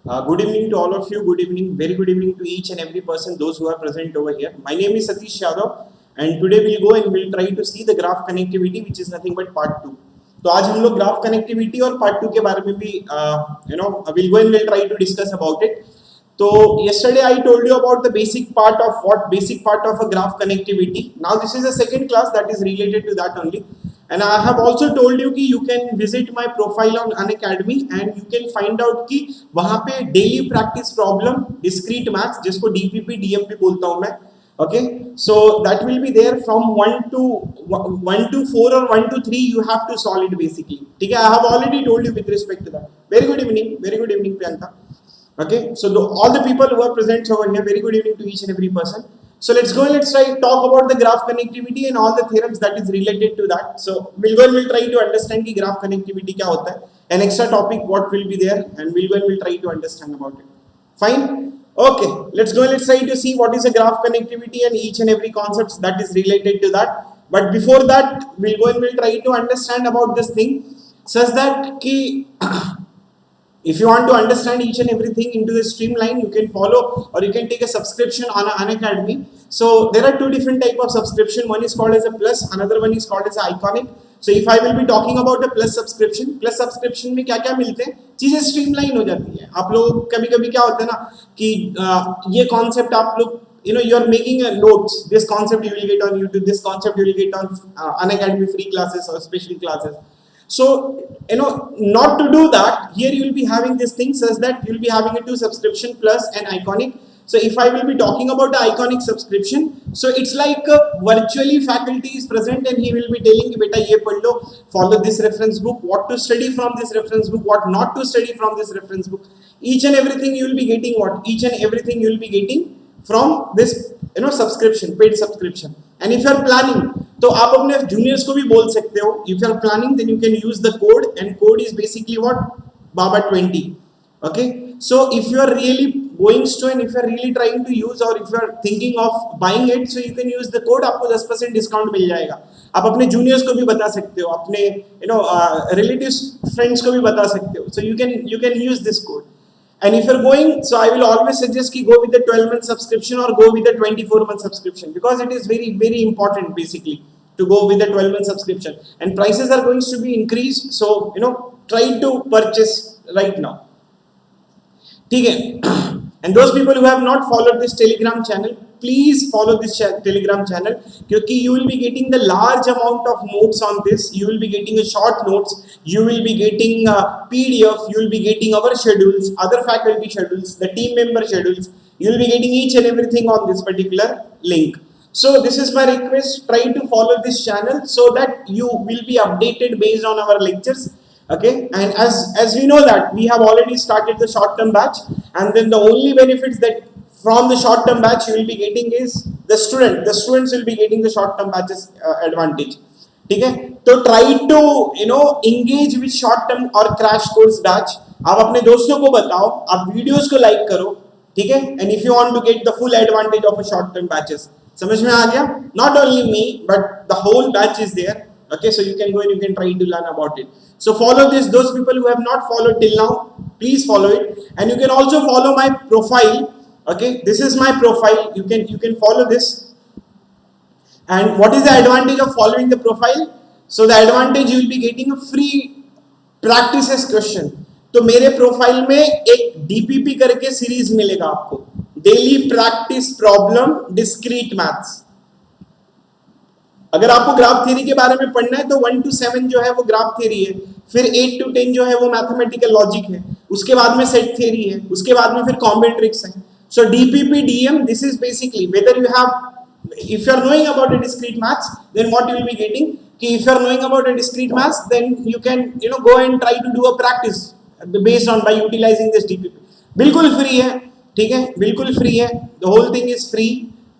Good evening to all of you. Good evening, very good evening to each and every person, those who are present over here. My name is Satish Yadav, and today we'll go and we'll try to see the graph connectivity, which is nothing but part 2. तो आज हम लोग graph connectivity और part 2 के बारे में भी we'll go and we'll try to discuss about it. So yesterday I told you about the basic part of a graph connectivity. Now this is a second class that is related to that only. And I have also told you कि you can visit my profile on Unacademy and you can find out कि वहाँ पे daily practice problem discrete maths जिसको DPP DMP बोलता हूँ मैं. Okay, so that will be there from 1 to 4 or 1 to 3 you have to solve it basically. ठीक है, I have already told you with respect to that. Very good evening Priyanka. Okay, so all the people who are present over here, very good evening to each and every person. So let's go and let's try to talk about the graph connectivity and all the theorems that is related to that. So we'll go and we'll try to understand the graph connectivity क्या होता है. An extra topic what will be there, and we'll go and we'll try to understand about it. Fine. Okay, let's go and let's try to see what is a graph connectivity and each and every concept that is related to that. But before that, we'll go and we'll try to understand about this thing, such that कि if you want to understand each and everything into the streamline, you can follow or you can take a subscription on Unacademy. So there are two different type of subscription. One is called as a plus, another one is called as a iconic. So if I will be talking about a plus subscription में क्या क्या मिलते हैं, चीजें streamline हो जाती है. आप लोग कभी कभी क्या होता है ना कि ये कॉन्सेप्ट आप लोग you are making a notes. This concept you will get on YouTube. This concept you will get on Unacademy free classes or special classes. So not to do that, here you will be having this thing such that you will be having a 2 subscription plus an iconic. So if I will be talking about the iconic subscription, so it's like virtually faculty is present and he will be telling you, beta ye padh lo, follow this reference book, what to study from this reference book, what not to study from this reference book. Each and everything you will be getting each and everything you will be getting from this subscription, paid subscription. And if you are planning, तो आप अपने juniors को भी बोल सकते हो. If you are planning, then you can use the code, and code is basically what BABA20. Okay, so if you are really going to and if you are really trying to use or if you are thinking of buying it, so you can use the code. आपको 10% discount मिल जाएगा. आप अपने juniors को भी बता सकते हो, अपने relatives friends को भी बता सकते हो. So you can use this code. And if you're going, so I will always suggest कि go with the 12-month subscription or go with the 24-month subscription, because it is very very important basically to go with the 12-month subscription, and prices are going to be increased. So try to purchase right now. ठीक है. And those people who have not followed this Telegram channel, please follow this Telegram channel, क्योंकि you will be getting the large amount of notes on this. You will be getting a short notes. You will be getting a PDF. You will be getting our schedules, other faculty schedules, the team member schedules. You will be getting each and everything on this particular link. So this is my request. Try to follow this channel so that you will be updated based on our lectures. Okay, and as we know that we have already started the short term batch, and then the only benefits that from the short term batch you will be getting is the students will be getting the short term batches advantage. ठीक है, तो try to engage with short term or crash course batch. आप अपने दोस्तों को बताओ, आप videos को लाइक करो, ठीक है. And if you want to get the full advantage of a short term batches, समझ में आ गया? Not only me but the whole batch is there. Okay, so you can go and you can try to learn about it. So follow this. Those people who have not followed till now, please follow it, and you can also follow my profile. Okay, this is my profile. You can follow this. And what is the advantage of following the profile? So the advantage you will be getting a free practices question. तो मेरे profile में एक DPP करके series मिलेगा आपको, daily practice problem discrete maths. अगर आपको graph theory के बारे में पढ़ना है तो 1 to 7 जो है वो ग्राफ थ्योरी है, फिर 8 to 10 जो है वो मैथमेटिकल लॉजिक है, उसके बाद में सेट थ्योरी है, उसके बाद में फिर कॉम्बिनेट्रिक्स है. सो DPP DM, this is basically whether you have, if you are knowing about a discrete maths, then what you will be getting कि if you are knowing about a discrete maths, then you can go and try to do a practice based on by utilizing this DPP. बिल्कुल free है, ठीक है, बिल्कुल free है. the whole thing is free.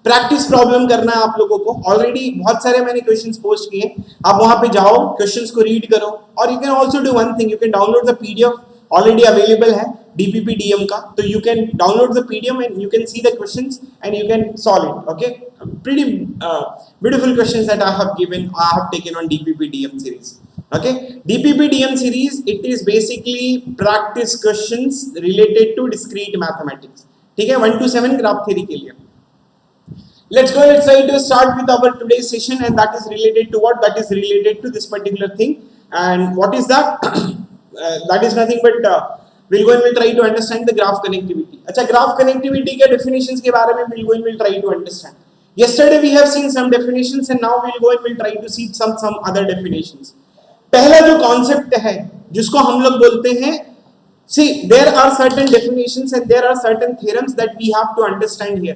Practice problem करना है आप लोगों को. ऑलरेडी बहुत सारे मैंने क्वेश्चंस पोस्ट किए, आप वहां पे जाओ, क्वेश्चंस को रीड करो, और you can also do one thing, you can download the PDF, already available है DPP DM का, तो you can download the PDF and you can see the questions and you can solve it. Okay, pretty beautiful questions that I have taken on DPP DM series. Okay, DPPDM series, it is basically practice questions related to discrete mathematics. ठीक है, 1 to 7 graph theory के लिए. Let's go. Let's try to start with our today's session, and that is related to what? That is related to this particular thing. And what is that? That is nothing but we'll go and we'll try to understand the graph connectivity. अच्छा, graph connectivity के definitions के बारे में we'll go and we'll try to understand. Yesterday we have seen some definitions, and now we'll go and we'll try to see some other definitions. पहला जो concept है जिसको हम लोग बोलते हैं, see there are certain definitions and there are certain theorems that we have to understand here,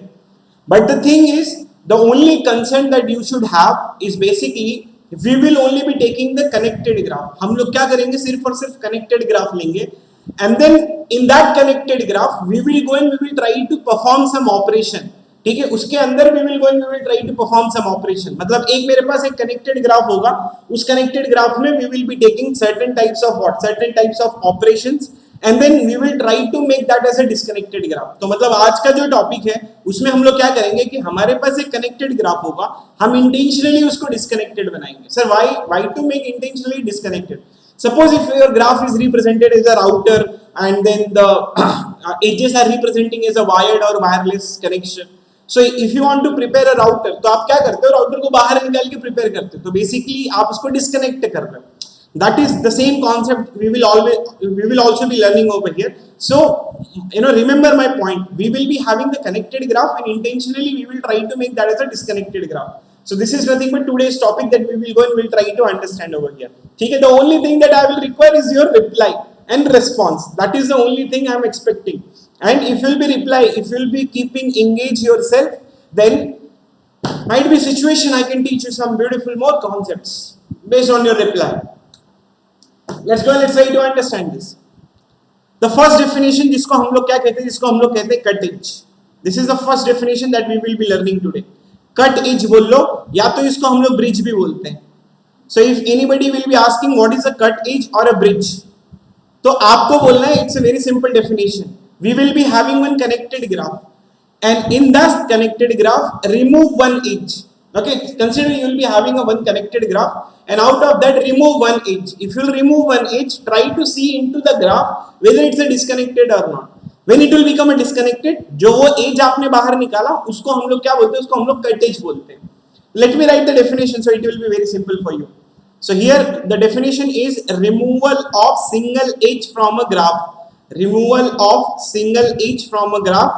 but the thing is the only concern that you should have is basically we will only be taking the connected graph. हम लोग क्या करेंगे, सिर्फ और सिर्फ connected graph लेंगे, and then in that connected graph we will go and we will try to perform some operation. ठीक है, उसके अंदर we will go and we will try to perform some operation. मतलब एक मेरे पास एक connected graph होगा, उस connected graph में we will be taking certain types of what? Certain types of operations, and then we will try to make that as a disconnected graph. तो मतलब आज का जो टॉपिक है उसमें हम लोग क्या करेंगे कि हमारे पास एक connected graph होगा, हम intentionally उसको disconnected बनाएंगे. Sir, why to make intentionally disconnected? Suppose if your graph is represented as a router and then the edges are representing as a wired or wireless connection. So if you want to prepare a router, तो आप क्या करते हो, router को बाहर निकाल के prepare करते हो, तो बेसिकली आप उसको डिस्कनेक्ट कर रहे हो. That is the same concept we will also be learning over here. So remember my point, we will be having the connected graph and intentionally we will try to make that as a disconnected graph. So this is nothing but today's topic that we will go and we'll try to understand over here. Okay, the only thing that I will require is your reply and response. That is the only thing I am expecting. And if you'll be reply, if you'll be keeping engage yourself, then might be situation I can teach you some beautiful more concepts based on your reply. Let's go. Let's try to understand this. The first definition, जिसको हम लोग क्या कहते हैं, जिसको हम लोग कहते हैं cut edge. This is the first definition that we will be learning today. Cut edge बोल लो, या तो इसको हम लोग bridge भी बोलते हैं. So if anybody will be asking what is a cut edge or a bridge, तो आपको बोलना है it's a very simple definition. We will be having one connected graph, and in that connected graph remove one edge. Okay, consider you will be having a one connected graph, and out of that remove one edge. If you will remove one edge, try to see into the graph whether it's a disconnected or not. When it will become a disconnected, जो वो edge आपने बाहर निकाला उसको हम लोग क्या बोलते हैं, उसको हम लोग cut edge बोलते हैं. Let me write the definition so it will be very simple for you. So here the definition is removal of single edge from a graph. Removal of single edge from a graph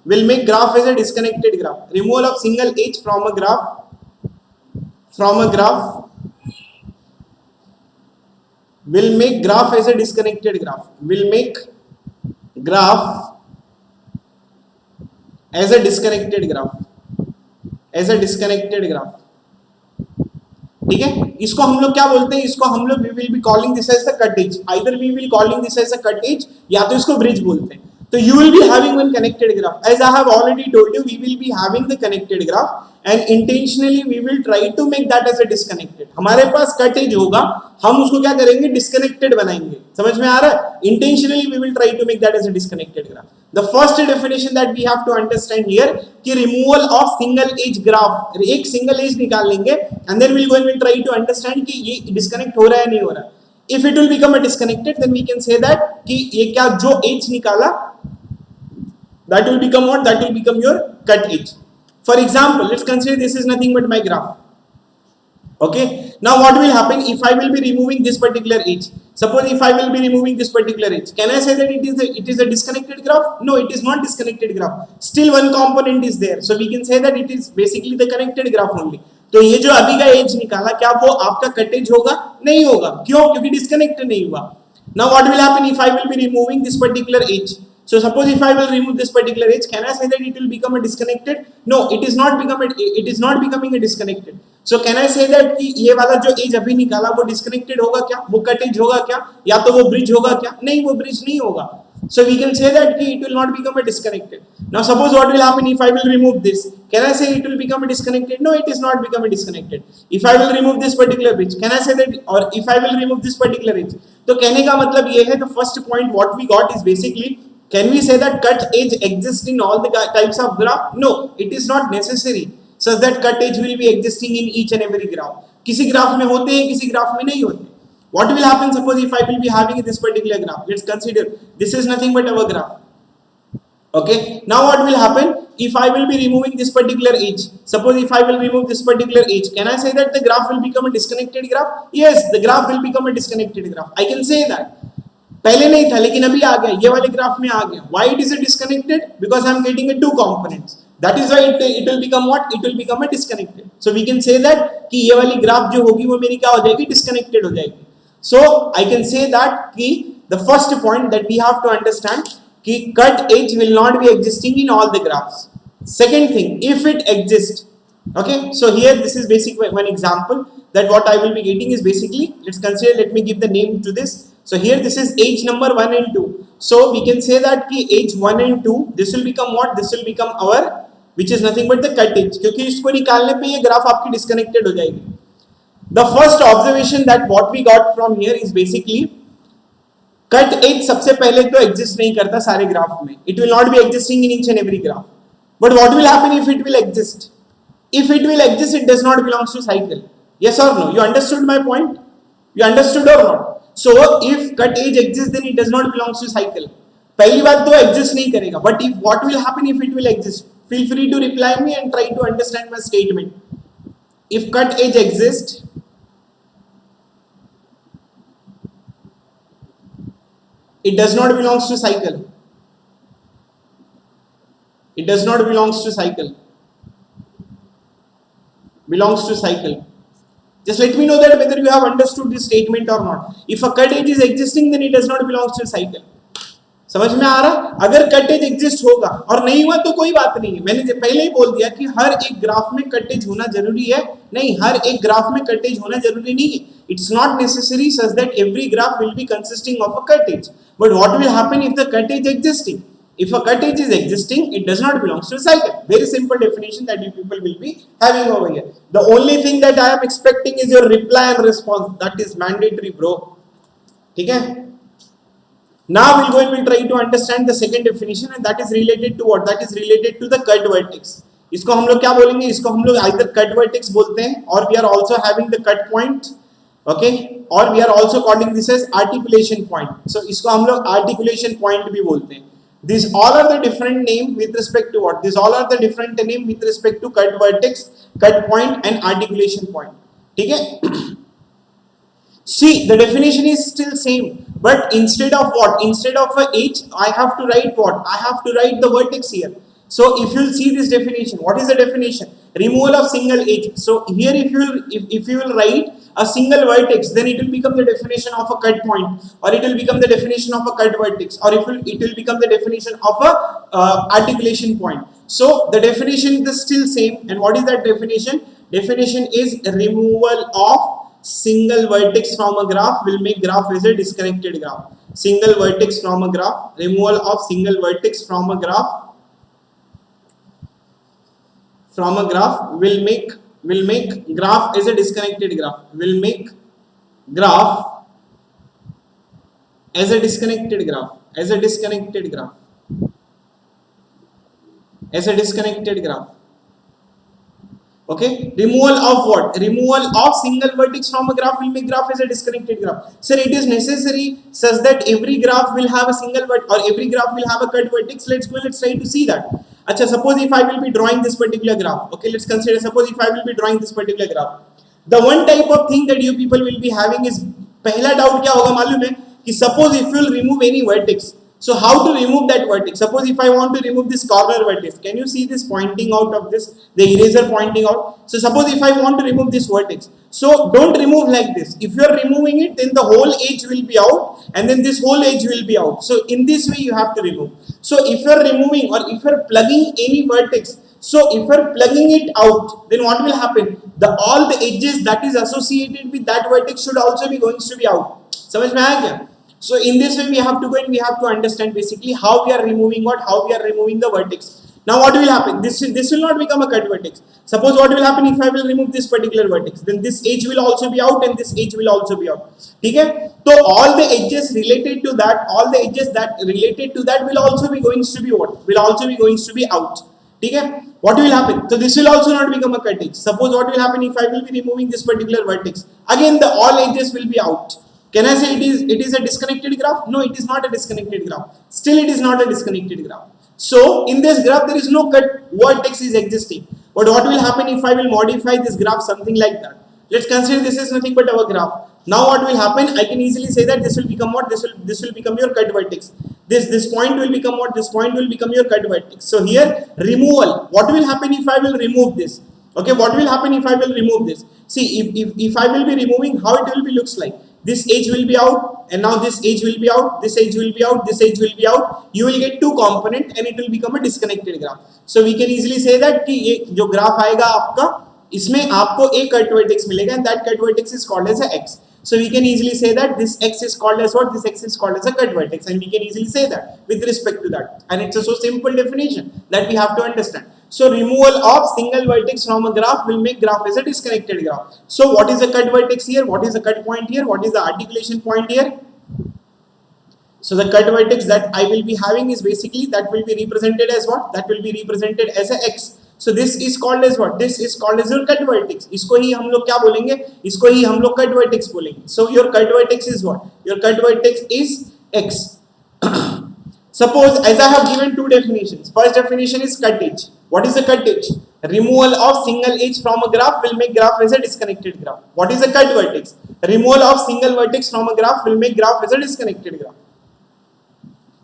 will make graph as a disconnected graph. Removal of single edge from a graph will make graph as a disconnected graph. Will make graph as a disconnected graph. As a disconnected graph. ठीक है, इसको हम लोग क्या बोलते हैं, इसको हम लोग we will be calling this as a cut edge. Either we will calling this as a cut edge या तो इसको bridge बोलते हैं. तो you will be having one connected graph. As I have already told you, we will be having the connected graph and intentionally we will try to make that as a disconnected. हमारे पास cut edge होगा, हम उसको क्या करेंगे, disconnected बनाएंगे. समझ में आ रहा है? Intentionally we will try to make that as a disconnected graph. The first definition that we have to understand here कि removal of single edge graph, एक single edge निकाल लेंगे and then we'll go and we'll try to understand कि ये disconnect हो रहा है नहीं हो रहा. If it will become a disconnected, then we can say that कि ये क्या जो edge निकाला, that will become what? That will become your cut edge. For example, let's consider this is nothing but my graph. Okay, now what will happen if I will be removing this particular edge? Suppose if I will be removing this particular edge, can I say that it is a disconnected graph? No, it is not disconnected graph. Still one component is there, so we can say that it is basically the connected graph only. तो ये जो अभी का edge निकाला, क्या वो आपका cut edge होगा? नहीं होगा. क्यों? क्योंकि disconnected नहीं हुआ. Now what will happen if I will be removing this particular edge? So suppose if I will remove this particular edge, can I say that it will become a disconnected? No, it is not becoming a disconnected. So can I say that कि ये वाला जो edge अभी निकाला वो disconnected होगा क्या? वो cut edge होगा क्या? या तो वो bridge होगा क्या? नहीं, वो bridge नहीं होगा. So we can say that कि it will not become a disconnected. Now suppose what will happen if I will remove this? Can I say it will become a disconnected? No, it is not become a disconnected. If I will remove this particular edge, can I say that, or if I will remove this particular edge? तो कहने का मतलब ये है, the first point what we got is basically, can we say that cut edge exists in all the types of graph? No, it is not necessary such that cut edge will be existing in each and every graph. किसी graph में होते हैं, किसी graph में नहीं होते. What will happen? Suppose if I will be having this particular graph, let's consider this is nothing but our graph. Okay, now what will happen if I will be removing this particular edge? Suppose if I will remove this particular edge, can I say that the graph will become a disconnected graph? Yes, the graph will become a disconnected graph. I can say that. पहले नहीं था लेकिन अभी आ गया, ये वाले graph में आ गया. Why it is a disconnected? Because I am getting a two components. That is why it will become what? It will become a disconnected. So we can say that कि ये वाली ग्राफ जो होगी वो मेरी क्या हो जाएगी? Disconnected हो जाएगी. So I can say that कि the first point that we have to understand कि cut edge will not be existing in all the graphs. Second thing, if it exists, okay. So here this is basic one example that what I will be getting is basically, let's consider, let me give the name to this. So here this is edge number 1 and 2. So we can say that ki edge 1 and 2, this will become what? This will become our, which is nothing but the cut edge. क्योंकि इसको निकालने पे ये graph आपकी disconnected हो जाएगी. The first observation that what we got from here is basically cut edge सबसे पहले तो exist नहीं करता सारे ग्राफ में. It will not be existing in each and every graph. But what will happen if it will exist? If it will exist, it does not belong to cycle. Yes or no? You understood my point? You understood or not? So if cut edge exists, then it does not belong to cycle. पहली बात तो exist नहीं करेगा. But if what will happen if it will exist? Feel free to reply me and try to understand my statement. If cut edge exists, it does not belong to cycle. It does not belongs to cycle. Belongs to cycle. Just let me know that whether you have understood this statement or not. If a cut edge is existing, then it does not belong to cycle. समझ में आ रहा? अगर cut edge exist होगा और नहीं हुआ तो कोई बात नहीं है. मैंने पहले ही बोल दिया कि हर एक ग्राफ में कट एज होना जरूरी है. नहीं, हर एक ग्राफ में कट एज होना जरूरी नहीं है. It's not necessary such that every graph will be consisting of a cut edge. But what will happen if the cut edge existing? If a cut edge is existing, it does not belong to a cycle. Very simple definition that you people will be having over here. The only thing that I am expecting is your reply and response. That is mandatory, bro. Okay? Now we'll go and we'll try to understand the second definition, and that is related to what? That is related to the cut vertex. इसको हम लोग क्या बोलेंगे? इसको हम लोग either cut vertex बोलते हैं, or we are also having the cut point, okay? Or we are also calling this as articulation point. So इसको हम लोग articulation point भी बोलते हैं. These all are the different name with respect to what? These all are the different name with respect to cut vertex, cut point, and articulation point. ठीक है? See, the definition is still same, but instead of what? Instead of a edge, I have to write what? I have to write the vertex here. So if you will see this definition, what is the definition? Removal of single edge. So here if you will write a single vertex, then it will become the definition of a cut point, or it will become the definition of a cut vertex, or it will become the definition of a articulation point. So the definition is still same. And what is that definition? Definition is removal of single vertex from a graph will make graph as a disconnected graph. Single vertex from a graph, removal of single vertex from a graph will make graph as a disconnected graph. Will make graph as a disconnected graph. As a disconnected graph. As a disconnected graph. Okay, removal of what? Removal of single vertex from a graph will make graph as a disconnected graph. Sir, it is necessary such that every graph will have a single vertex, or every graph will have a cut vertex. Let's try to see that. Acha, suppose if I will be drawing this particular graph. Okay, let's consider, suppose if I will be drawing this particular graph. The one type of thing that you people will be having is, पहला doubt क्या होगा मालूम है कि suppose if you will remove any vertex. So how to remove that vertex? Suppose if I want to remove this corner vertex, can you see this pointing out of this, the eraser pointing out? So suppose if I want to remove this vertex, so don't remove like this. If you are removing it, then the whole edge will be out, and then this whole edge will be out. So in this way you have to remove. So if you are removing, or if you are plugging any vertex, so if you are plugging it out, then what will happen? All the edges that is associated with that vertex should also be going to be out. समझ में आया क्या? So in this way we have to go and we have to understand basically how we are removing what, how we are removing the vertex. Now what will happen? This will not become a cut vertex. Suppose what will happen if I will remove this particular vertex, then this edge will also be out and this edge will also be out. ठीक है? So all the edges related to that, will also be going to be what? Will also be going to be out. ठीक है? What will happen? So this will also not become a cut edge. Suppose what will happen if I will be removing this particular vertex? Again all edges will be out. Can I say it is a disconnected graph? No, it is not a disconnected graph. Still it is not a disconnected graph. So in this graph there is no cut vertex is existing. But what will happen if I will modify this graph something like that? Let's consider this is nothing but our graph. Now what will happen? I can easily say that this will become what? This will become your cut vertex. This point will become what? This point will become your cut vertex. So here removal. What will happen if I will remove this? Okay, what will happen if I will remove this? See, if I will be removing, how it will be looks like. This edge will be out, and now this edge will be out, this edge will be out, this edge will be out. You will get two component and it will become a disconnected graph. So we can easily say that कि ये जो graph आएगा आपका, इसमें आपको एक cut vertex मिलेगा, and that cut vertex is called as a x. So we can easily say that this x is called as what? This x is called as a cut vertex, and we can easily say that with respect to that. And it's a so simple definition that we have to understand. So removal of single vertex from a graph will make graph as a disconnected graph. So what is the cut vertex here? What is the cut point here? What is the articulation point here? So the cut vertex that I will be having is basically that will be represented as what? That will be represented as a x. So this is called as what? This is called as your cut vertex. इसको ही हम लोग क्या बोलेंगे? इसको ही हम लोग cut vertex बोलेंगे. So your cut vertex is what? Your cut vertex is x. Suppose as I have given two definitions. First definition is cut edge. What is a cut edge? Removal of single edge from a graph will make graph as a disconnected graph. What is a cut vertex? Removal of single vertex from a graph will make graph as a disconnected graph.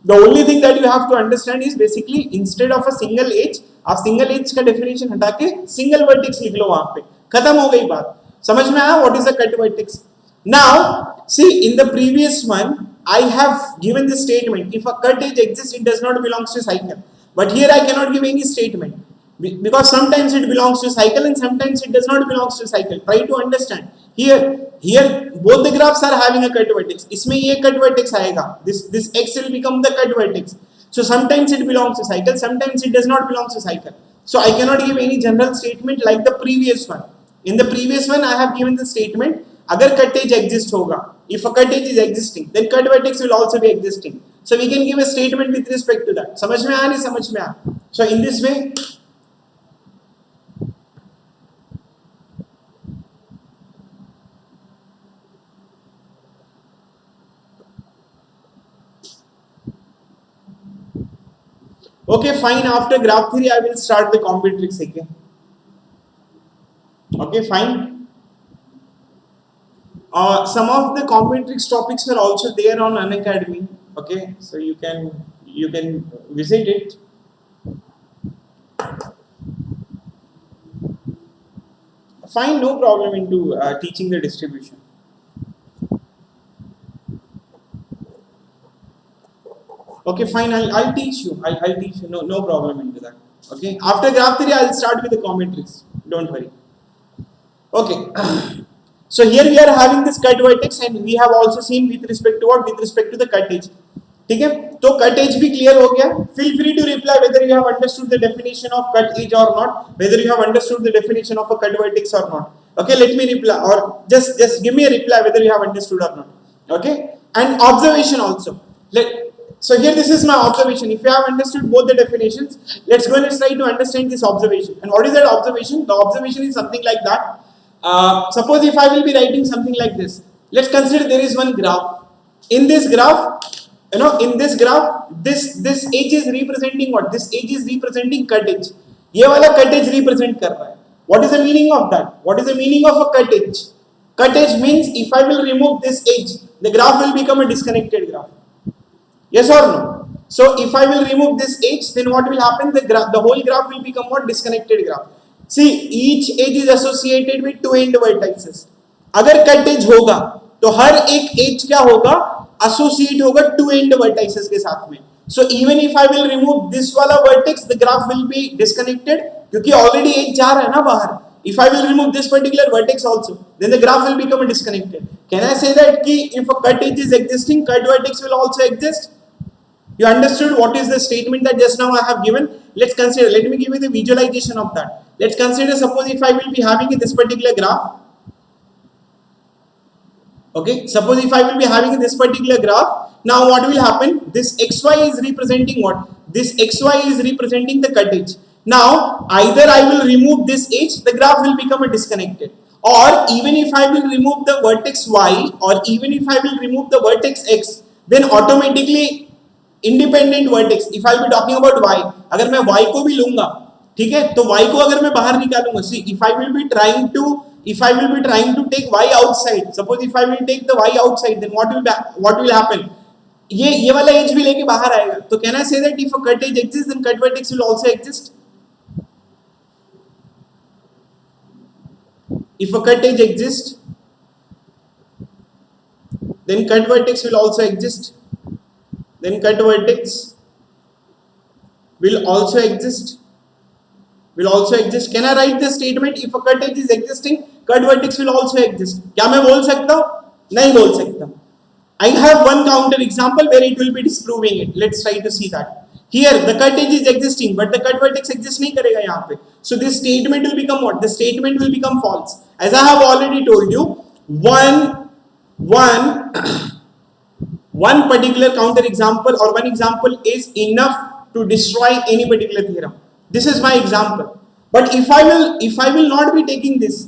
The only thing that you have to understand is basically instead of a single edge, आप single as का definition हटा के single vertex लिख लो वहां पे, खत्म हो गई बात. समझ में आया what is a cut vertex? Now see in the previous one I have given this statement, if a cut edge exists it does not belongs to cycle, but here I cannot give any statement because sometimes it belongs to cycle and sometimes it does not belongs to cycle. Try to understand. Here both the graphs are having a cut vertex. इसमें ये cut vertex आएगा, this x will become the cut vertex. So sometimes it belongs to cycle, sometimes it does not belong to cycle. So I cannot give any general statement like the previous one. In the previous one I have given the statement, अगर cut edge exist होगा, if a cut edge is existing, then cut vertex will also be existing. So we can give a statement with respect to that. समझ में आया नहीं समझ में आया? So in this way, okay, fine. After graph theory, I will start the combinatorics again. Okay, fine. Some of the combinatorics topics are also there on Unacademy. Okay, so you can visit it. Fine, no problem into teaching the distribution. Okay, fine. I'll teach you. I'll teach you. No problem into that. Okay. After graph theory, I'll start with the combinatorics. Don't worry. Okay. So here we are having this cut vertex, and we have also seen with respect to what? With respect to the cut edge. ठीक है? तो cut edge भी clear हो गया. Feel free to reply whether you have understood the definition of cut edge or not. Whether you have understood the definition of a cut vertex or not. Okay. Let me reply, or just give me a reply whether you have understood or not. Okay. And observation also. So here this is my observation. If you have understood both the definitions, let's go and try to understand this observation. And what is that observation? The observation is something like that. Suppose if I will be writing something like this. Let's consider there is one graph. In this graph, this edge is representing what? This edge is representing cut edge. ये वाला cut edge represent कर रहा है. What is the meaning of that? What is the meaning of a cut edge? Cut edge means if I will remove this edge, the graph will become a disconnected graph. Yes or no? So if I will remove this edge, then what will happen? The whole graph will become what? Disconnected graph. See, each edge is associated with two end vertices. अगर cut edge होगा, तो हर एक edge क्या होगा? Associate होगा two end vertices के साथ में. So even if I will remove this वाला vertex, the graph will be disconnected क्योंकि already edge जा रहा है ना बाहर. If I will remove this particular vertex also, then the graph will become disconnected. Can I say that कि if a cut edge is existing, cut vertex will also exist? You understood what is the statement that just now I have given? Let's consider. Let me give you the visualization of that. Let's consider, suppose if I will be having this particular graph. Okay, suppose if I will be having this particular graph. Now what will happen? This xy is representing what? This xy is representing the cut edge. Now either I will remove this edge, the graph will become a disconnected, or even if I will remove the vertex y or even if I will remove the vertex x, then automatically independent vertex, if I'll be talking about y, अगर मैं y को भी लूंगा, ठीक है, तो y को अगर मैं बाहर निकालूंगा, see if I will be trying to take y outside, suppose if I will take the y outside, then what will happen, ये वाला एज भी लेके बाहर आएगा, तो can I say that if a cut edge exist then cut vertex will also exist, if a cut edge exists then cut vertex will also exist, then cut vertex will also exist. Can I write the statement if a cut edge is existing cut vertex will also exist? क्या मैं बोल सकता हूँ? नहीं बोल सकता. I have one counter example where it will be disproving it. Let's try to see that. Here the cut edge is existing but the cut vertex exist नहीं करेगा यहाँ पे. So this statement will become what? The statement will become false. As I have already told you, one particular counter example or one example is enough to destroy any particular theorem. This is my example. But if I will not be taking this,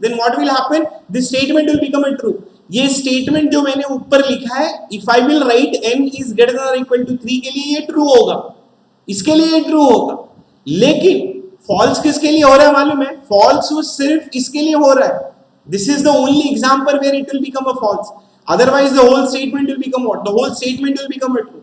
then what will happen? This statement will become a true. ये statement जो मैंने ऊपर लिखा है, if I will write n is greater than or equal to 3 के लिए ये true होगा, इसके लिए ये ट्रू होगा. लेकिन फॉल्स किसके लिए हो रहा है मालूम है? फॉल्स सिर्फ इसके लिए हो रहा है. This is the only example where it will become a false. Otherwise the whole statement will become what? The whole statement will become a true.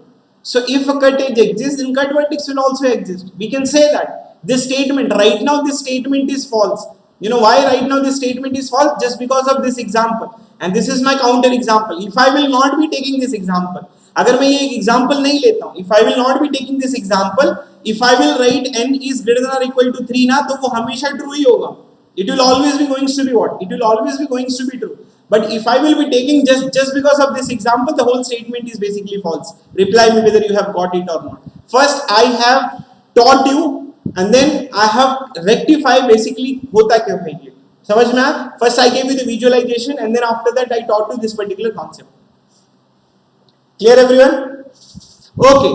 So if a cut edge exists, then cut vertex will also exist. We can say that this statement, right now this statement is false. You know why right now this statement is false? Just because of this example. And this is my counter example. If I will not be taking this example, अगर मैं ये example नहीं लेता हूँ, if I will not be taking this example, if I will write n is greater than or equal to 3 ना, तो वो हमेशा true ही होगा. It will always be going to be what? It will always be going to be true. But if I will be taking just because of this example, the whole statement is basically false. Reply me whether you have got it or not. First I have taught you and then I have rectified basically होता क्या है ये. समझ में आया? First I gave you the visualization and then after that I taught you this particular concept. Clear everyone? Okay.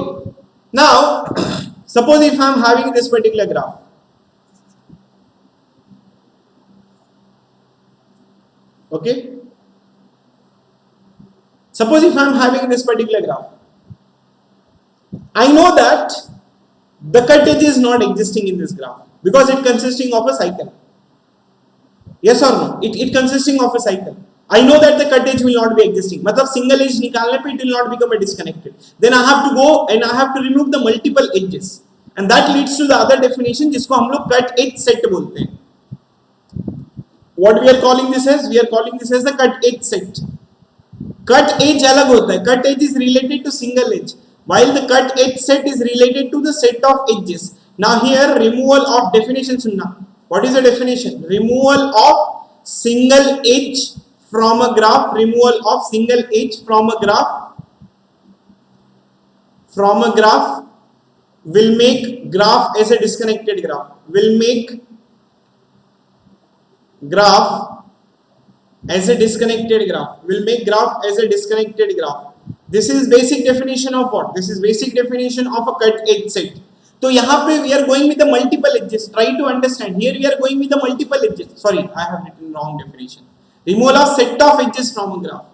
Now suppose if I am having this particular graph. Okay. Suppose if I am having this particular graph, I know that the cut edge is not existing in this graph because it consisting of a cycle. Yes or no? It consisting of a cycle. I know that the cut edge will not be existing. मतलब single edge निकालने पे it will not become a disconnected. Then I have to go and I have to remove the multiple edges, and that leads to the other definition जिसको हम लोग cut edge set बोलते हैं. What we are calling this as? We are calling this as the cut edge set. Cut edge अलग होता है. Cut edge is related to single edge, while the cut edge set is related to the set of edges. Now here removal of definition सुनना. What is the definition? Removal of single edge from a graph. Removal of single edge from a graph. From a graph will make graph as a disconnected graph. Will make graph as a disconnected graph. Will make graph as a disconnected graph. This is basic definition of what? This is basic definition of a cut edge set. तो यहाँ पे we are going with the multiple edges. Try to understand. Here we are going with the multiple edges. Sorry, I have written wrong definition. Removal of set of edges from a graph.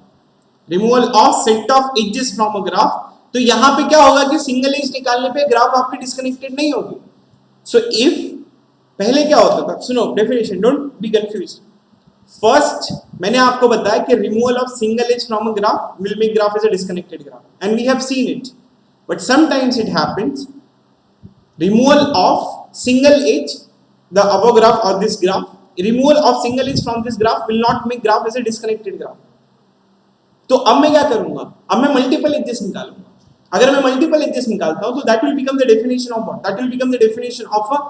Removal of set of edges from a graph. तो यहाँ पे क्या होगा कि single as निकालने पे graph आपकी disconnected नहीं होगी. सो इफ पहले क्या होता था, सुनो definition, don't be confused. First मैंने आपको बताया कि removal of single edge from a graph will make graph as a disconnected graph, and we have seen it. But sometimes it happens removal of single edge, the above graph or this graph, removal of single edge from this graph will not make graph as a disconnected graph. तो अब मैं क्या करूंगा? अब मैं multiple edges निकालूंगा. अगर मैं multiple edges निकालता हूं तो that will become the definition of what? That will become the definition of a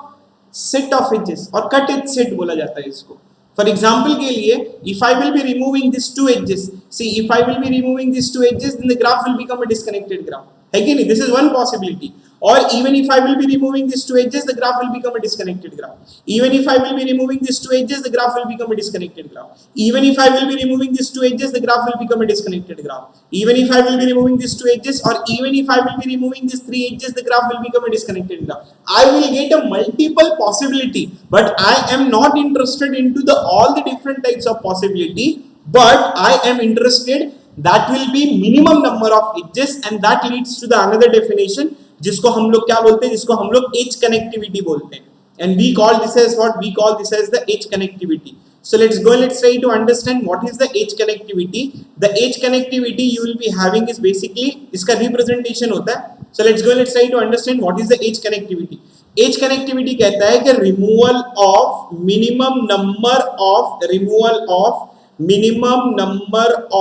set of edges, और cut edge set बोला जाता है इसको. For example के लिए, if I will be removing these two edges, see if I will be removing these two edges, then the graph will become a disconnected graph. है कि नहीं? This is one possibility. Or even if I will be removing these two edges, the graph will become a disconnected graph. Even if I will be removing these two edges, the graph will become a disconnected graph. Even if I will be removing these two edges, the graph will become a disconnected graph. Even if I will be removing these two edges, or even if I will be removing these three edges, the graph will become a disconnected graph. I will get a multiple possibility, but I am not interested into the all the different types of possibility, but I am interested that will be minimum number of edges, and that leads to the another definition जिसको हम लोग क्या बोलते हैं, जिसको हम लोग as connectivity बोलते हैं, and we call this as what? We call this as the edge connectivity. So let's try to understand what is the edge connectivity. The edge connectivity you will be having is basically इसका representation होता है. So let's try to understand what is the edge connectivity. Edge connectivity कहता है कि removal of minimum number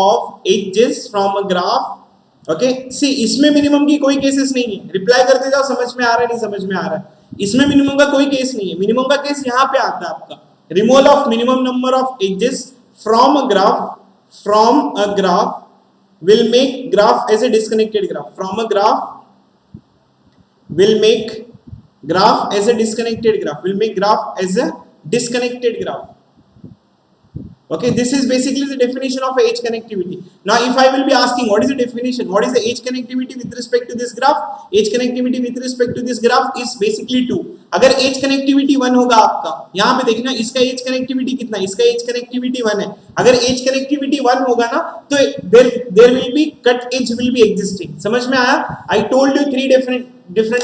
of edges from a graph. Okay see, इसमें minimum की कोई cases नहीं है. रिप्लाई करते जाओ, समझ में आ रहा है नहीं समझ में आ रहा है. इसमें मिनिमम का कोई केस नहीं है. मिनिमम का केस यहाँ पे आता है आपका removal of minimum number of edges from a graph will make graph as a disconnected graph. From a graph will make graph as a disconnected graph. Will make graph as a disconnected graph. Okay, this is basically the definition of edge connectivity. Now if I will be asking what is the definition, what is the edge connectivity with respect to this graph? Edge connectivity with respect to this graph is basically 2. अगर edge connectivity 1 होगा आपका, यहाँ पे देखना इसका edge connectivity कितना है, इसका edge connectivity 1 है. अगर edge connectivity 1 होगा ना तो there will be cut edge will be existing. समझ में आया? I told you 3 different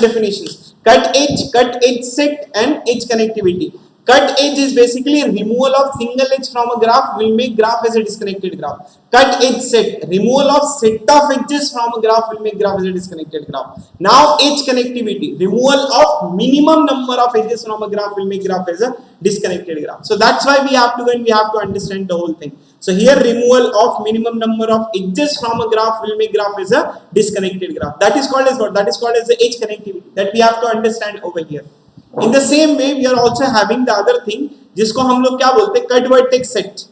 definitions: cut edge set and edge connectivity. Cut edge is basically removal of single edge from a graph will make graph as a disconnected graph. Cut edge set, removal of set of edges from a graph will make graph as a disconnected graph. Now edge connectivity, removal of minimum number of edges from a graph will make graph as a disconnected graph. So that's why we have to understand the whole thing. So here removal of minimum number of edges from a graph will make graph as a disconnected graph. That is called as what? That is called as the edge connectivity that we have to understand over here. In the same way, we are also having the other thing, जिसको हम लोग क्या बोलते हैं? Cut vertex set.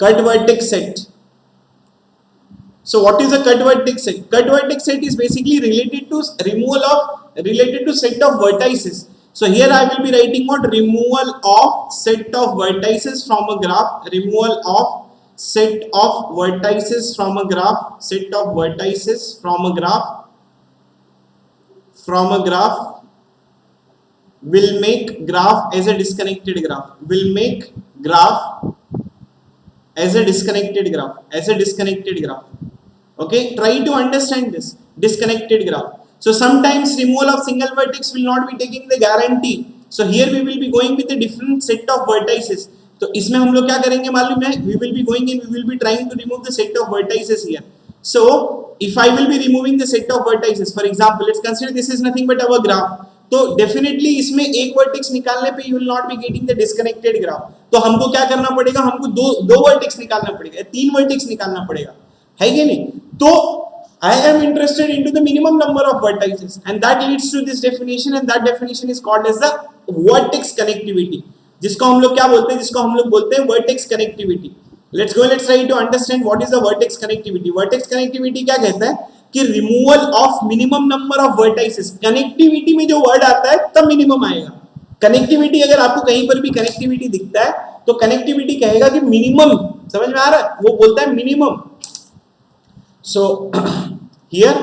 Cut vertex set. So what is a cut vertex set? Cut vertex set is basically related to set of vertices. So here I will be writing what? Removal of set of vertices from a graph. Removal of set of vertices from a graph. Set of vertices from a graph. Will make graph as a disconnected graph. Will make graph as a disconnected graph. As a disconnected graph. Okay, try to understand this disconnected graph. So sometimes removal of single vertex will not be taking the guarantee. So here we will be going with a different set of vertices. तो इसमें हम लोग क्या करेंगे मालूम है? We will be going in. We will be trying to remove the set of vertices here. So if I will be removing the set of vertices, for example, let's consider this is nothing but our graph. तो definitely इसमें एक vertex निकालने पे you will not be getting the disconnected graph. तो हमको क्या करना पड़ेगा? हमको दो वर्टेक्स निकालना पड़ेगा, 3 वर्टेक्स निकालना पड़ेगा, है कि नहीं? तो I am interested into the minimum number of vertices and that leads to this definition, and that definition is called as the vertex connectivity, जिसको हम लोग क्या बोलते हैं? जिसको हम लोग बोलते हैं vertex connectivity. let's try to understand what is the vertex connectivity. Vertex connectivity क्या कहता है कि removal of minimum number of vertices. Connectivity में जो वर्ड आता है तब मिनिमम आएगा. कनेक्टिविटी अगर आपको कहीं पर भी कनेक्टिविटी दिखता है तो कनेक्टिविटी कहेगा कि मिनिमम. समझ में आ रहा है? वो बोलता है minimum. So here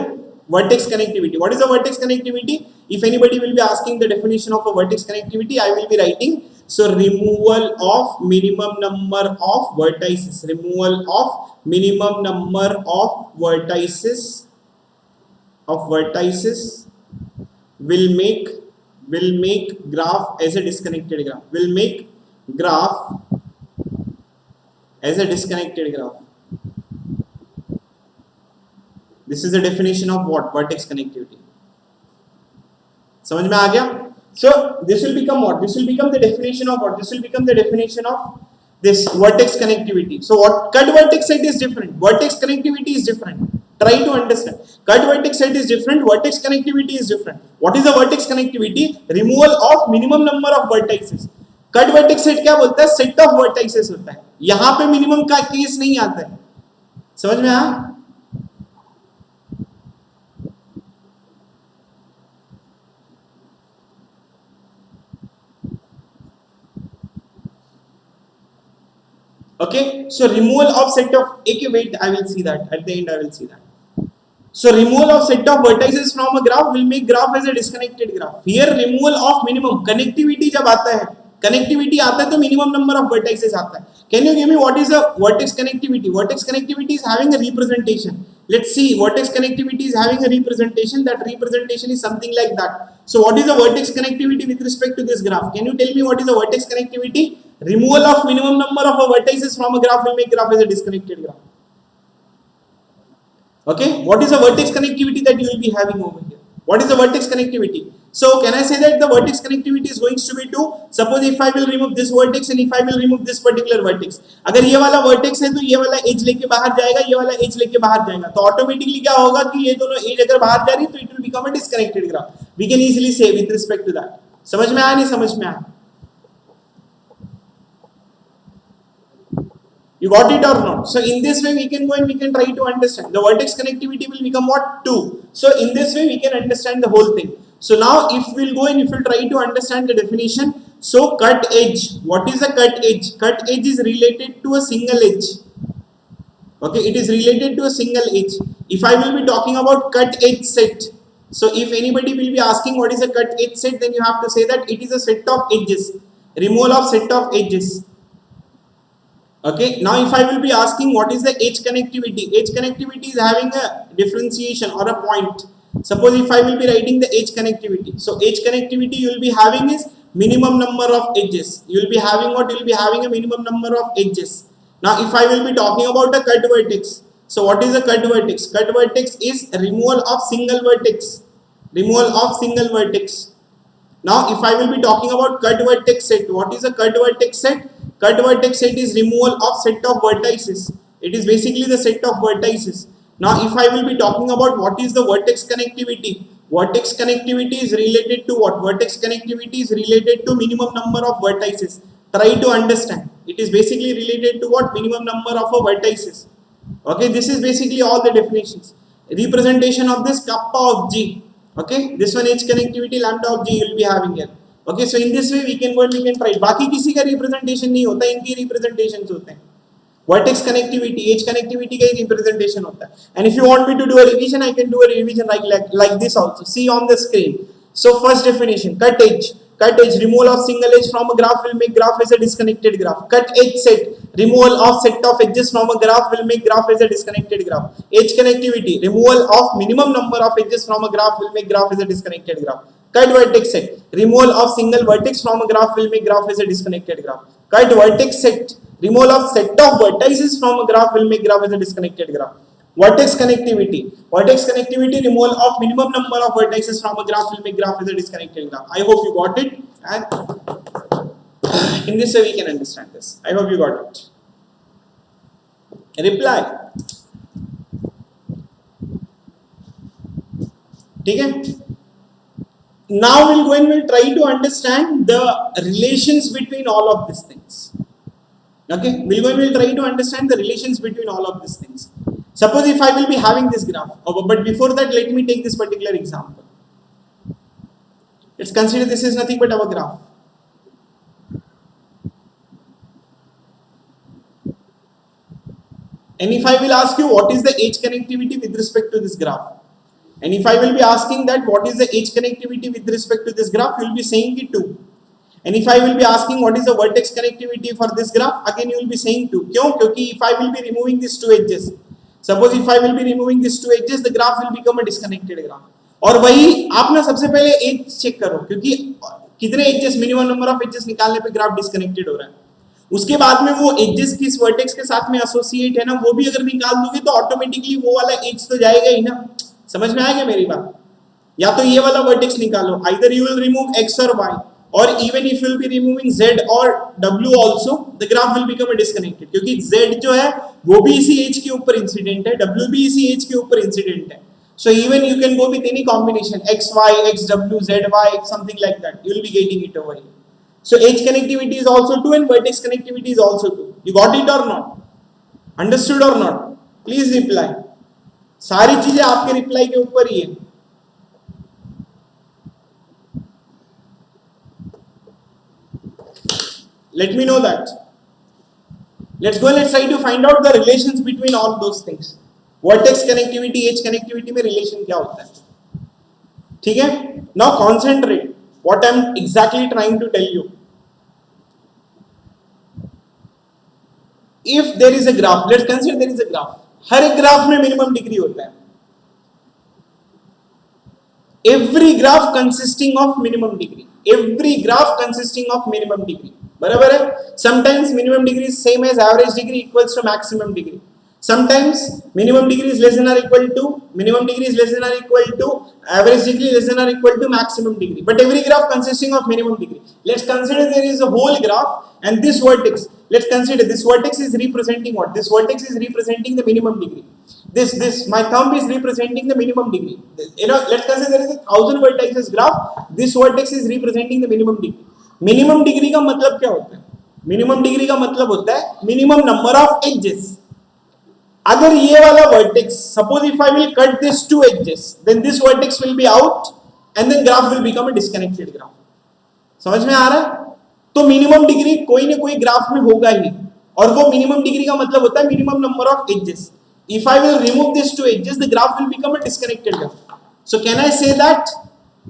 vertex connectivity. What is a vertex connectivity? If anybody will be asking the definition of a vertex connectivity, I will be writing, so removal of minimum number of vertices. Removal of minimum number of vertices will make graph as a disconnected graph. Will make graph as a disconnected graph. This is the definition of what? Vertex connectivity. समझ में आ गया? So this will become what? This will become the definition of what? This will become the definition of this vertex connectivity. So what? Cut vertex set is different. Vertex connectivity is different. Try to understand. Cut vertex set is different. Vertex connectivity is different. What is the vertex connectivity? Removal of minimum number of vertices. Cut vertex set क्या बोलता है? Set of vertices होता है. यहाँ पे minimum का case नहीं आता है. समझ में आया? Okay, so removal of set of, okay, wait, I will see that at the end, I will see that. So removal of set of vertices from a graph will make graph as a disconnected graph. Here removal of minimum connectivity जब आता है, connectivity आता है तो minimum number of vertices आता है. Can you give me what is a vertex connectivity? Vertex connectivity is having a representation. Let's see, vertex connectivity is having a representation. That representation is something like that. So what is the vertex connectivity with respect to this graph? Can you tell me what is the vertex connectivity? Removal of minimum number of vertices from a graph will make graph as a disconnected graph. Okay, what is the vertex connectivity that you will be having over here? What is the vertex connectivity? So can I say that the vertex connectivity is going to be 2? Suppose if I will remove this vertex and if I will remove this particular vertex, अगर ये वाला vertex है तो ये वाला edge लेके बाहर जाएगा, ये वाला edge लेके बाहर जाएगा, तो ऑटोमेटिकली क्या होगा कि ये दोनों edge अगर बाहर जा रही है तो it will become a disconnected graph. We can easily say with respect to that. समझ में आया नहीं समझ में आया? You got it or not? So in this way we can go and we can try to understand. The vertex connectivity will become what? 2. So in this way we can understand the whole thing. So now if we'll go and if we'll try to understand the definition. So cut edge. What is a cut edge? Cut edge is related to a single edge. Okay, it is related to a single edge. If I will be talking about cut edge set. So if anybody will be asking what is a cut edge set, then you have to say that it is a set of edges. Removal of set of edges. Okay, now if I will be asking what is the edge connectivity, edge connectivity is having a differentiation or a point. Suppose if I will be writing the edge connectivity, so edge connectivity you will be having is minimum number of edges. You will be having what? You will be having a minimum number of edges. Now if I will be talking about a cut vertex, so what is a cut vertex? Cut vertex is removal of single vertex. Removal of single vertex. Now if I will be talking about cut vertex set, what is a cut vertex set? Cut vertex set is removal of set of vertices. It is basically the set of vertices. Now if I will be talking about what is the vertex connectivity, vertex connectivity is related to what? Vertex connectivity is related to minimum number of vertices. Try to understand. It is basically related to what? Minimum number of vertices. Okay, this is basically all the definitions. Representation of this kappa of G. Okay, this one edge connectivity lambda of G you will be having here. Okay, so in this way we can go and we can try. बाकी किसी का representation नहीं होता, इनकी representations होते हैं. Vertex connectivity, edge connectivity का ही representation होता है. And if you want me to do a revision, I can do a revision like this also. See on the screen. So first definition, cut edge. Cut edge, removal of single edge from a graph will make graph as a disconnected graph. Cut edge set, removal of set of edges from a graph will make graph as a disconnected graph. Edge connectivity, removal of minimum number of edges from a graph will make graph as a disconnected graph. Cut vertex set, removal of single vertex from a graph will make graph as a disconnected graph. Cut vertex set, removal of set of vertices from a graph will make graph as a disconnected graph. Vertex connectivity, removal of minimum number of vertices from a graph will make graph as a disconnected graph. I hope you got it, and in this way we can understand this. I hope you got it. Reply. Okay? Now we'll go and we'll try to understand the relations between all of these things. Okay, we'll go and we'll try to understand the relations between all of these things. Suppose if I will be having this graph, but before that let me take this particular example. Let's consider this is nothing but our graph. And if I will ask you what is the edge connectivity with respect to this graph, and if I will be asking that what is the edge connectivity with respect to this graph, you will be saying it 2. And if I will be asking what is the vertex connectivity for this graph, again you will be saying 2. Kyun? Because if I will be removing these 2 edges, suppose if I will be removing these 2 edges, the graph will become a disconnected graph. और वही आप ना सबसे पहले as check करो, क्योंकि कितने edges, minimum number of edges निकालने पे ग्राफ डिस्कनेक्टेड हो रहा है. उसके बाद में वो एजेस किस वर्टेक्स के साथ में एसोसिएट है ना, वो भी अगर निकाल दोगे तो ऑटोमेटिकली वो वाला एज तो जाएगा ही ना. समझ में आएगा मेरी बात? या तो ये वाला वर्टेक्स निकालो, either you will remove X और वाई, और even if you will be removing Z और W also, the graph will become disconnected, क्योंकि जेड जो है वो भी इसी एज के ऊपर इंसिडेंट है, डब्ल्यू भी इसी एज के ऊपर इंसिडेंट है. So even you can go with any combination x y x w z y something like that, you will be getting it over here. So edge connectivity is also 2 and vertex connectivity is also 2. You got it or not? Understood or not? Please reply. सारी चीजें आपके reply के ऊपर ही है. Let me know that. Let's go, let's try to find out the relations between all those things. Vertex connectivity, edge connectivity में relation क्या होता है? ठीक है? Now concentrate. What I'm exactly trying to tell you. If there is a graph, let's consider there is a graph. हर एक graph में minimum degree होता है. Every graph consisting of minimum degree. Every graph consisting of minimum degree. बराबर है? Sometimes minimum degree is same as average degree equals to maximum degree. Sometimes minimum degree is less than or equal to average degree less than or equal to maximum degree. But every graph consisting of minimum degree. Let's consider there is a whole graph and this vertex. Let's consider this vertex is representing what? This vertex is representing the minimum degree. This my thumb is representing the minimum degree. You know, let's consider there is a 1000 vertices graph. This vertex is representing the minimum degree. Minimum degree का मतलब क्या होता है? Minimum degree का मतलब होता है minimum number of edges. अगर ये वाला vertex, suppose if I will cut this two edges, then this vertex will be out and then graph will become a disconnected graph. समझ में आ रहा है? तो minimum degree कोई ना कोई ग्राफ में होगा ही, और वो minimum degree का मतलब होता है minimum number of edges. If I will remove these two edges, the graph will become a disconnected graph. So can I say that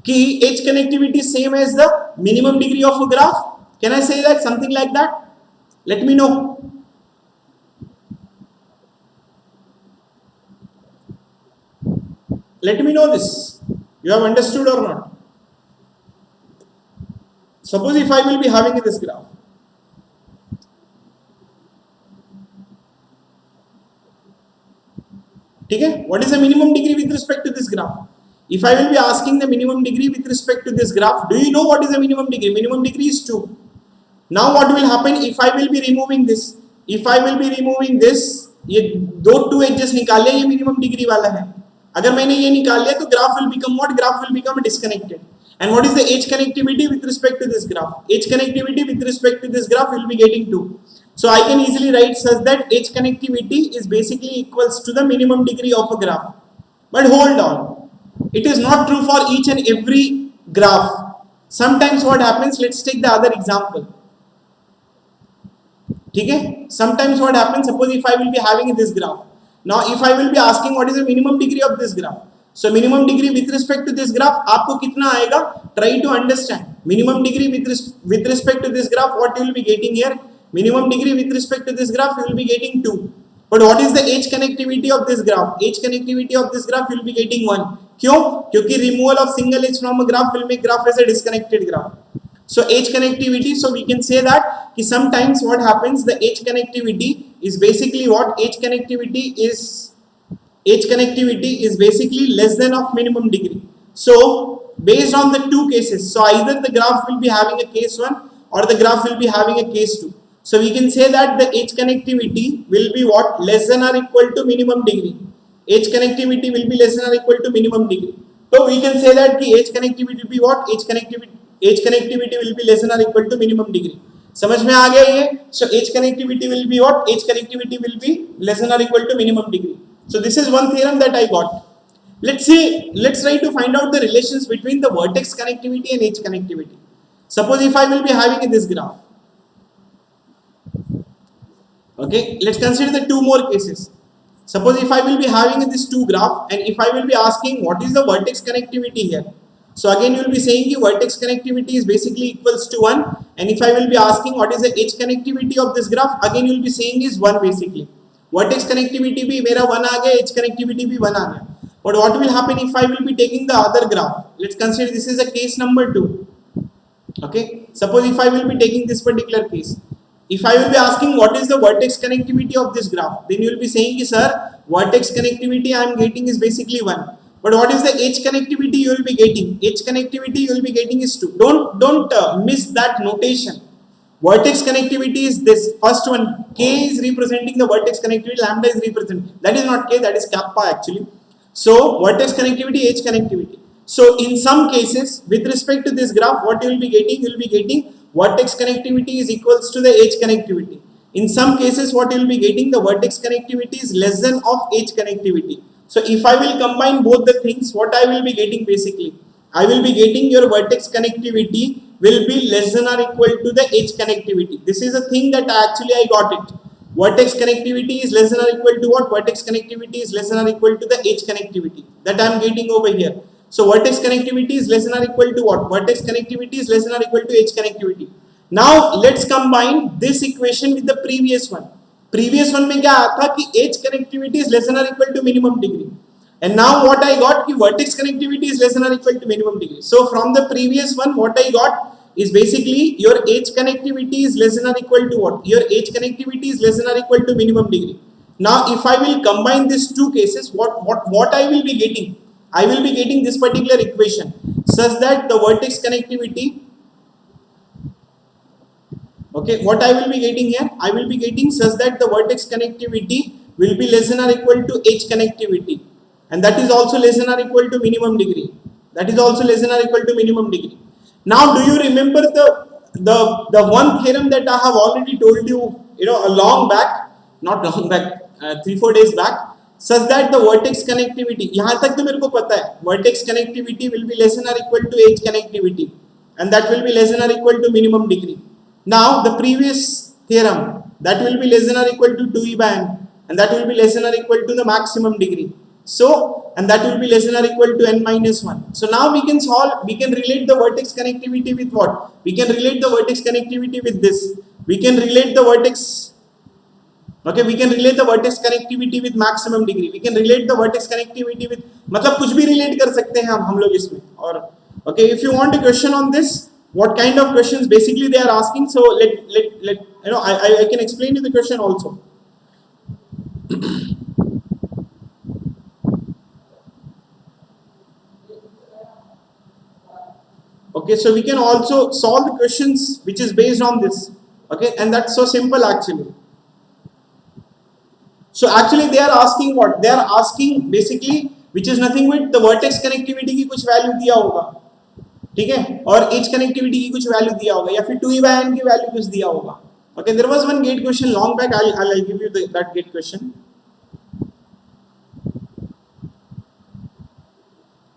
कि edge connectivity is same as the minimum degree of a graph? Can I say that something like that? Let me know. Let me know this. You have understood or not? Suppose if I will be having this graph. ठीक है? What is the minimum degree with respect to this graph? If I will be asking the minimum degree with respect to this graph, do you know what is the minimum degree? Minimum degree is 2. Now what will happen if I will be removing this? If I will be removing this, ये दो 2 edges निकाल लिया, ये minimum degree वाला है. अगर मैंने ये निकाल लिया तो graph will become what? Graph will become disconnected. And what is the edge connectivity with respect to this graph? Edge connectivity with respect to this graph will be getting 2. So I can easily write such that edge connectivity is basically equals to the minimum degree of a graph. But hold on, it is not true for each and every graph. Sometimes what happens, let's take the other example. ठीक है? Sometimes what happens, suppose if I will be having this graph. Now if I will be asking what is the minimum degree of this graph. So minimum degree with respect to this graph आपको कितना आएगा? Try to understand. Minimum degree with respect to this graph, what you will be getting here? Minimum degree with respect to this graph, you will be getting 2. But what is the edge connectivity of this graph? Edge connectivity of this graph, you will be getting 1. क्यों? क्योंकि removal of single edge from a graph will make graph as a disconnected graph. So edge connectivity, so we can say that कि sometimes what happens, the edge connectivity is basically what? Edge connectivity is basically less than of minimum degree. So based on the two cases, so either the graph will be having a case 1 or the graph will be having a case 2. So we can say that the edge connectivity will be what? Less than or equal to minimum degree. Edge connectivity will be less than or equal to minimum degree. So we can say that the edge connectivity will be what? Edge connectivity will be less than or equal to minimum degree. समझ में आ गया ये? So edge connectivity will be what? Edge connectivity will be less than or equal to minimum degree. So this is one theorem that I got. Let's try to find out the relations between the vertex connectivity and edge connectivity. Suppose if I will be having this graph. Okay, let's consider the two more cases. Suppose if I will be having this two graph and if I will be asking what is the vertex connectivity here. So again you will be saying कि vertex connectivity is basically equals to 1, and if I will be asking what is the edge connectivity of this graph, again you will be saying is 1 basically. Vertex connectivity भी मेरा 1 आ गया, edge connectivity भी 1 आ गया. But what will happen if I will be taking the other graph? Let's consider this is a case number 2. Okay, suppose if I will be taking this particular case. If I will be asking what is the vertex connectivity of this graph, then you will be saying कि sir, vertex connectivity I am getting is basically 1. But what is the edge connectivity you will be getting? Edge connectivity you will be getting is 2. Don't miss that notation. Vertex connectivity is this first one. K is representing the vertex connectivity. Lambda is representing. That is not K. That is kappa actually. So vertex connectivity, edge connectivity. So in some cases, with respect to this graph, what you will be getting? You will be getting vertex connectivity is equals to the edge connectivity. In some cases, what you will be getting? The vertex connectivity is less than of edge connectivity. So if I will combine both the things, what I will be getting basically? I will be getting your vertex connectivity will be less than or equal to the edge connectivity. This is a thing that I got it. vertex connectivity is less than or equal to what? Vertex connectivity is less than or equal to the edge connectivity that I am getting over here. So vertex connectivity is less than or equal to what? Vertex connectivity is less than or equal to edge connectivity. Now let's combine this equation with the previous one. Previous one में क्या आया था कि edge connectivity is less than or equal to minimum degree. And now what I got कि vertex connectivity is less than or equal to minimum degree. So from the previous one, what I got is basically your edge connectivity is less than or equal to what? Your edge connectivity is less than or equal to minimum degree. Now if I will combine these two cases, what I will be getting? I will be getting this particular equation such that the vertex connectivity, okay, what I will be getting here? I will be getting such that the vertex connectivity will be less than or equal to edge connectivity, and that is also less than or equal to minimum degree. That is also less than or equal to minimum degree. Now, do you remember the one theorem that I have already told you, a long back, not long back, 3-4 days back, such that the vertex connectivity, यहाँ तक तो मेरे को पता है, vertex connectivity will be less than or equal to edge connectivity, and that will be less than or equal to minimum degree. Now, the previous theorem, that will be less than or equal to 2e by n, and that will be less than or equal to the maximum degree. So, and that will be less than or equal to n minus 1. So now we can relate the vertex connectivity with what? We can relate the vertex connectivity with this. We can relate the vertex, okay, we can relate the vertex connectivity with maximum degree. We can relate the vertex connectivity with, मतलब कुछ भी relate कर सकते हैं हम लोग इसमें. और okay, if you want a question on this, what kind of questions basically they are asking, so let I can explain you the question also. Okay, so we can also solve the questions which is based on this. Okay, and that's so simple actually. So actually they are asking what? They are asking basically which is nothing but the vertex connectivity की कुछ value दिया होगा, ठीक है, और edge connectivity की कुछ value दिया होगा, या फिर 2e by n की value कुछ दिया होगा. Okay, there was one gate question long back. I'll give you that gate question.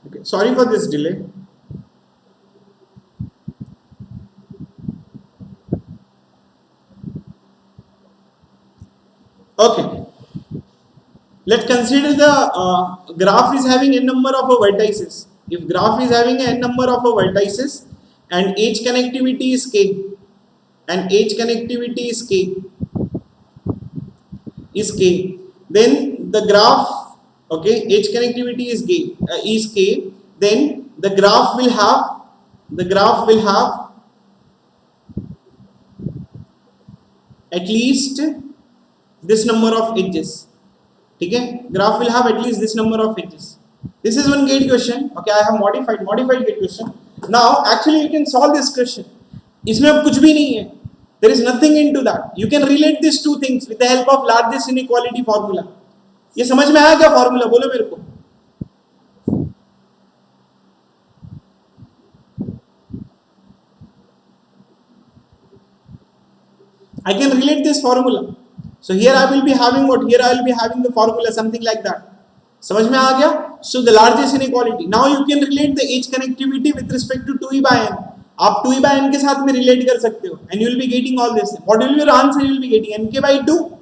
Okay, sorry for this delay. Okay, let's consider the graph is having n number of vertices. If graph is having n number of vertices and edge connectivity is k, and edge connectivity is k, then the graph, okay, edge connectivity is k, then the graph will have at least this number of edges. Okay, graph will have at least this number of edges. This is one gate question. Okay, I have modified gate question. Now actually you can solve this question. इसमें अब कुछ भी नहीं है. There is nothing into that. You can relate these two things with the help of largest inequality formula. ये समझ में आया क्या formula? बोलो मेरे को. I can relate this formula. So here I will be having what? Here I will be having the formula something like that. समझ में आ गया? So the largest inequality. Now you can relate the edge connectivity with respect to 2e by n. आप 2e by n के साथ में relate कर सकते हो, and you will be getting all this. What will be your answer? You will be getting nk by 2.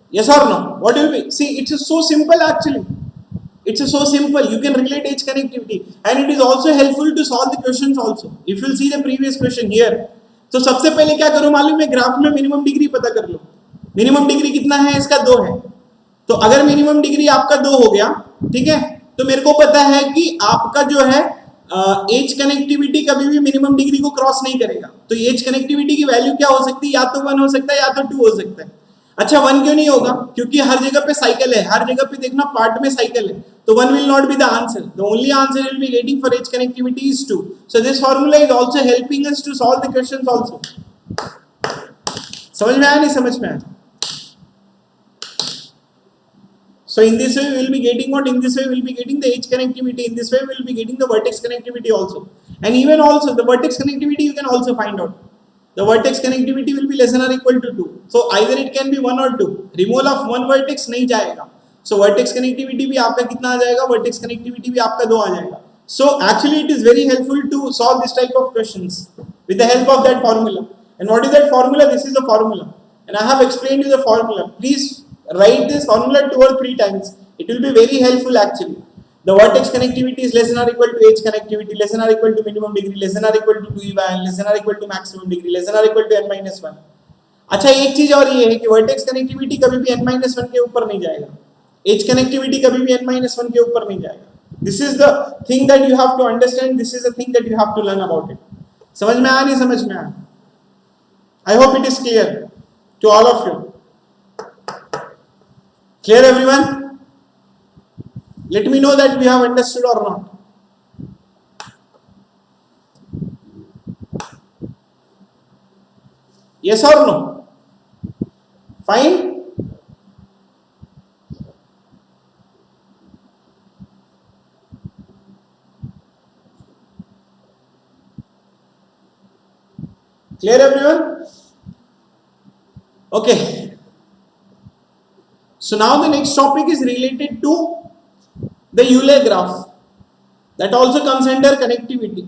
Yes or no? What will be? See, it's so simple actually. It's so simple. You can relate edge connectivity, and it is also helpful to solve the questions also. If you see the previous question here, तो सबसे पहले क्या करो मालूम है? Graph में minimum degree पता कर लो. मिनिमम डिग्री कितना है? इसका 2 है. तो अगर मिनिमम डिग्री आपका 2 हो गया, ठीक है, तो मेरे को पता है कि आपका जो है एज कनेक्टिविटी कभी भी मिनिमम डिग्री को क्रॉस नहीं करेगा. तो एज कनेक्टिविटी की वैल्यू क्या हो सकती है? या तो 1 हो सकता है या तो 2 हो सकता है. अच्छा 1 क्यों नहीं होगा? क्योंकि हर जगह पे साइकिल है, हर जगह पे देखना पार्ट में साइकिल है, तो 1 will not be the answer. The only answer you will be getting for edge connectivity is 2. So this formula is also helping us to solve the questions also. समझ में आया? नहीं समझ में आया? So in this way we will be getting what? In this way we will be getting the edge connectivity. In this way we will be getting the vertex connectivity also. And even also the vertex connectivity you can also find out. The vertex connectivity will be less than or equal to 2. So either it can be 1 or 2. Removal of one vertex नहीं जाएगा. So vertex connectivity भी आपका कितना आ जाएगा? Vertex connectivity भी आपका 2 आ जाएगा. So actually it is very helpful to solve this type of questions with the help of that formula. And what is that formula? This is the formula, and I have explained you the formula. Please write this formula 2 or 3 times. It will be very helpful actually. The vertex connectivity is less than or equal to edge connectivity, less than or equal to minimum degree, less than or equal to 2 eval, less than or equal to maximum degree, less than or equal to n-1. अच्छा, एक चीज और ये है कि vertex connectivity कभी भी n-1 के ऊपर नहीं जाएगा, एज कनेक्टिविटी कभी भी n-1 के ऊपर नहीं जाएगा. This is the thing that you have to understand. This is the thing that you have to learn about it. समझ में आया नहीं समझ में आया? I hope it is clear to all of you. Clear everyone? Let me know that we have understood or not. Yes or no? Fine? Clear everyone? Okay. So now the next topic is related to the Euler graph. That also comes under connectivity.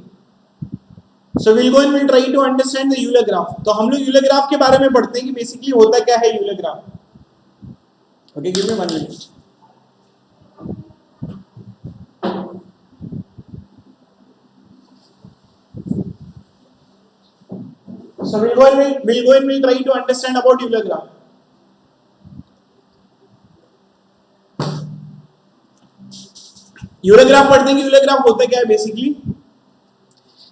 So we'll go and we'll try to understand the Euler graph. तो हम लोग Euler graph के बारे में पढ़ते हैं कि basically होता क्या है Euler graph. Okay, give me 1 minute. So we'll go and we'll try to understand about Euler graph. Euler graph पढ़ते हैं कि Euler graph होता क्या है basically.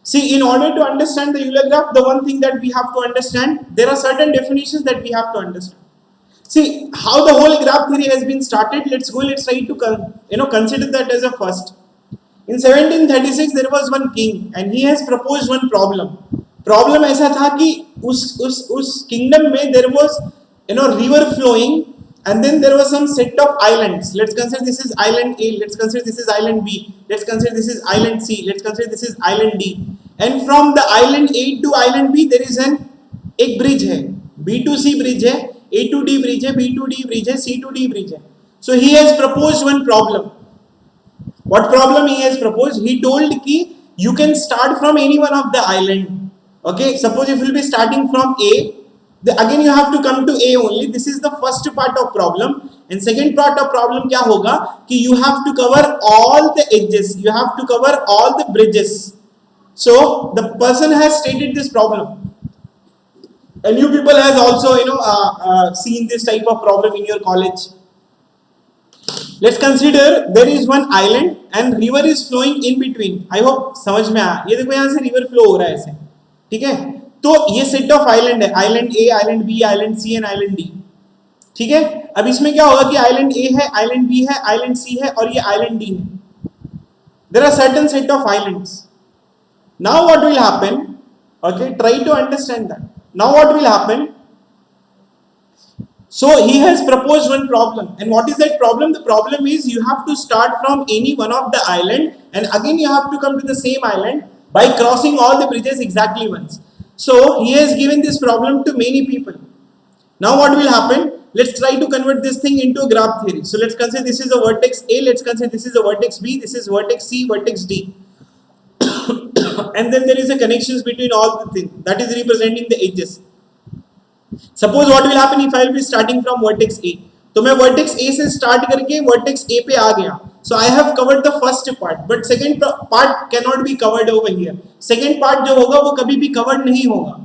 See, in order to understand the Euler graph, the one thing that we have to understand, there are certain definitions that we have to understand. See, how the whole graph theory has been started. Let's try to consider that as a first. In 1736, there was one king, and he has proposed one problem. Problem ऐसा था कि उस kingdom में there was river flowing, and then there was some set of islands. Let's consider this is island A, let's consider this is island B, let's consider this is island C, let's consider this is island D. And from the island A to island B there is एक bridge है, B to C bridge है, A to D bridge है, B to D bridge है, C to D bridge है. So he has proposed one problem. What problem he has proposed? He told कि you can start from any one of the island. Okay, suppose if you will be starting from A, again you have to come to A only. This is the first part of problem. And second part of problem क्या होगा कि you have to cover all the edges, you have to cover all the bridges. So the person has stated this problem, and you people has also seen this type of problem in your college. Let's consider there is one island and river is flowing in between. I hope समझ में आया. ये देखो यहाँ से river flow हो रहा है ऐसे, ठीक है. तो ये सेट ऑफ आइलैंड है, island A, island B, island C and island D, ठीक है. अब इसमें क्या होगा कि आइलैंड ए है, आइलैंड बी है, आइलैंड सी है और ये आइलैंड डी है. There are certain set of islands. Now what will happen? Okay, try to understand that. Now what will happen? So he has proposed one problem, and what is that problem? The problem is you have to start from any one of the island, and again you have to come to the same island by crossing all the bridges exactly once. So he has given this problem to many people. Now what will happen? Let's try to convert this thing into a graph theory. So let's consider this is a vertex A, let's consider this is a vertex B, this is vertex C, vertex D. And then there is a connections between all the things that is representing the edges. Suppose what will happen if I will be starting from vertex A. तो मैं vertex A से start करके vertex A पे आ गया. So I have covered the first part, but second part cannot be covered over here. Second part जो होगा वो कभी भी covered नहीं होगा.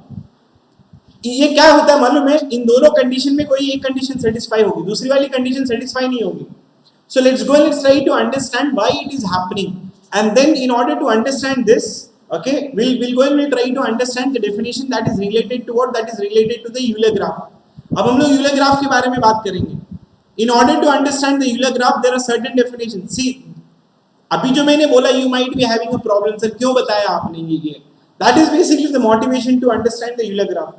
ये क्या होता है मालूम है? इन दोनों कंडीशन में कोई एक कंडीशन सेटिस्फाई होगी, दूसरी वाली कंडीशन सेटिस्फाई नहीं होगी. So let's go and let's try to understand why it is happening, and then in order to understand this, okay, we'll go and we'll try to understand the definition that is related to what, that is related to the Euler graph. अब हम लोग Euler graph के बारे में बात करेंगे. In order to understand the Euler graph, there are certain definitions. See, अभी जो मैंने बोला, you might be having a problem, sir, क्यों बताया आपने ये? That is basically the motivation to understand the Euler graph.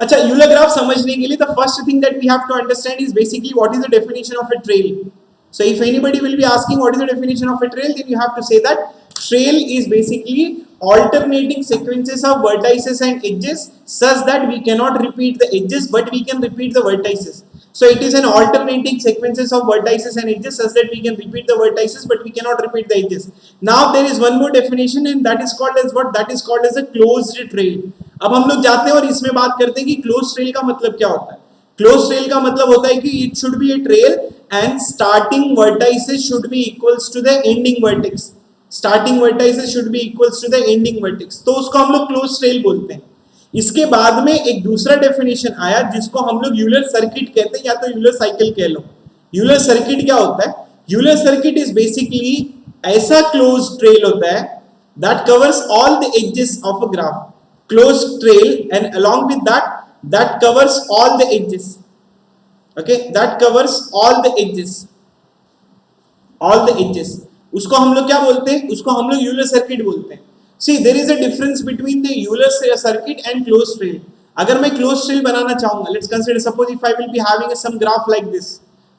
अच्छा, Euler graph समझने के लिए the first thing that we have to understand is basically what is the definition of a trail. So if anybody will be asking what is the definition of a trail, then you have to say that trail is basically alternating sequences of vertices and edges such that we cannot repeat the edges but we can repeat the vertices. So it is an alternating sequences of vertices and edges such that we can repeat the vertices but we cannot repeat the edges. Now there is one more definition and that is called as what? That is called as a closed trail. अब हम लोग जाते हैं और इसमें बात करते हैं कि closed trail का मतलब क्या होता है. Closed trail का मतलब होता है कि it should be a trail and starting vertices should be equals to the ending vertex. Starting vertices should be equals to the ending vertex. तो उसको हम लोग closed trail बोलते हैं. इसके बाद में एक दूसरा डेफिनेशन आया जिसको हम लोग यूलर सर्किट कहते हैं या तो यूलर साइकिल कह लो. यूलर सर्किट क्या होता है? यूलर सर्किट इज बेसिकली ऐसा क्लोज ट्रेल होता है that covers all the edges of a graph. Close trail and along with that covers all the edges. Okay, that covers all the edges. All the edges उसको हम लोग क्या बोलते हैं? उसको हम लोग यूलर सर्किट बोलते हैं. See, there is a difference between the Euler circuit and closed trail. अगर मैं closed trail बनाना चाहूँगा, let's consider, suppose if I will be having some graph like this,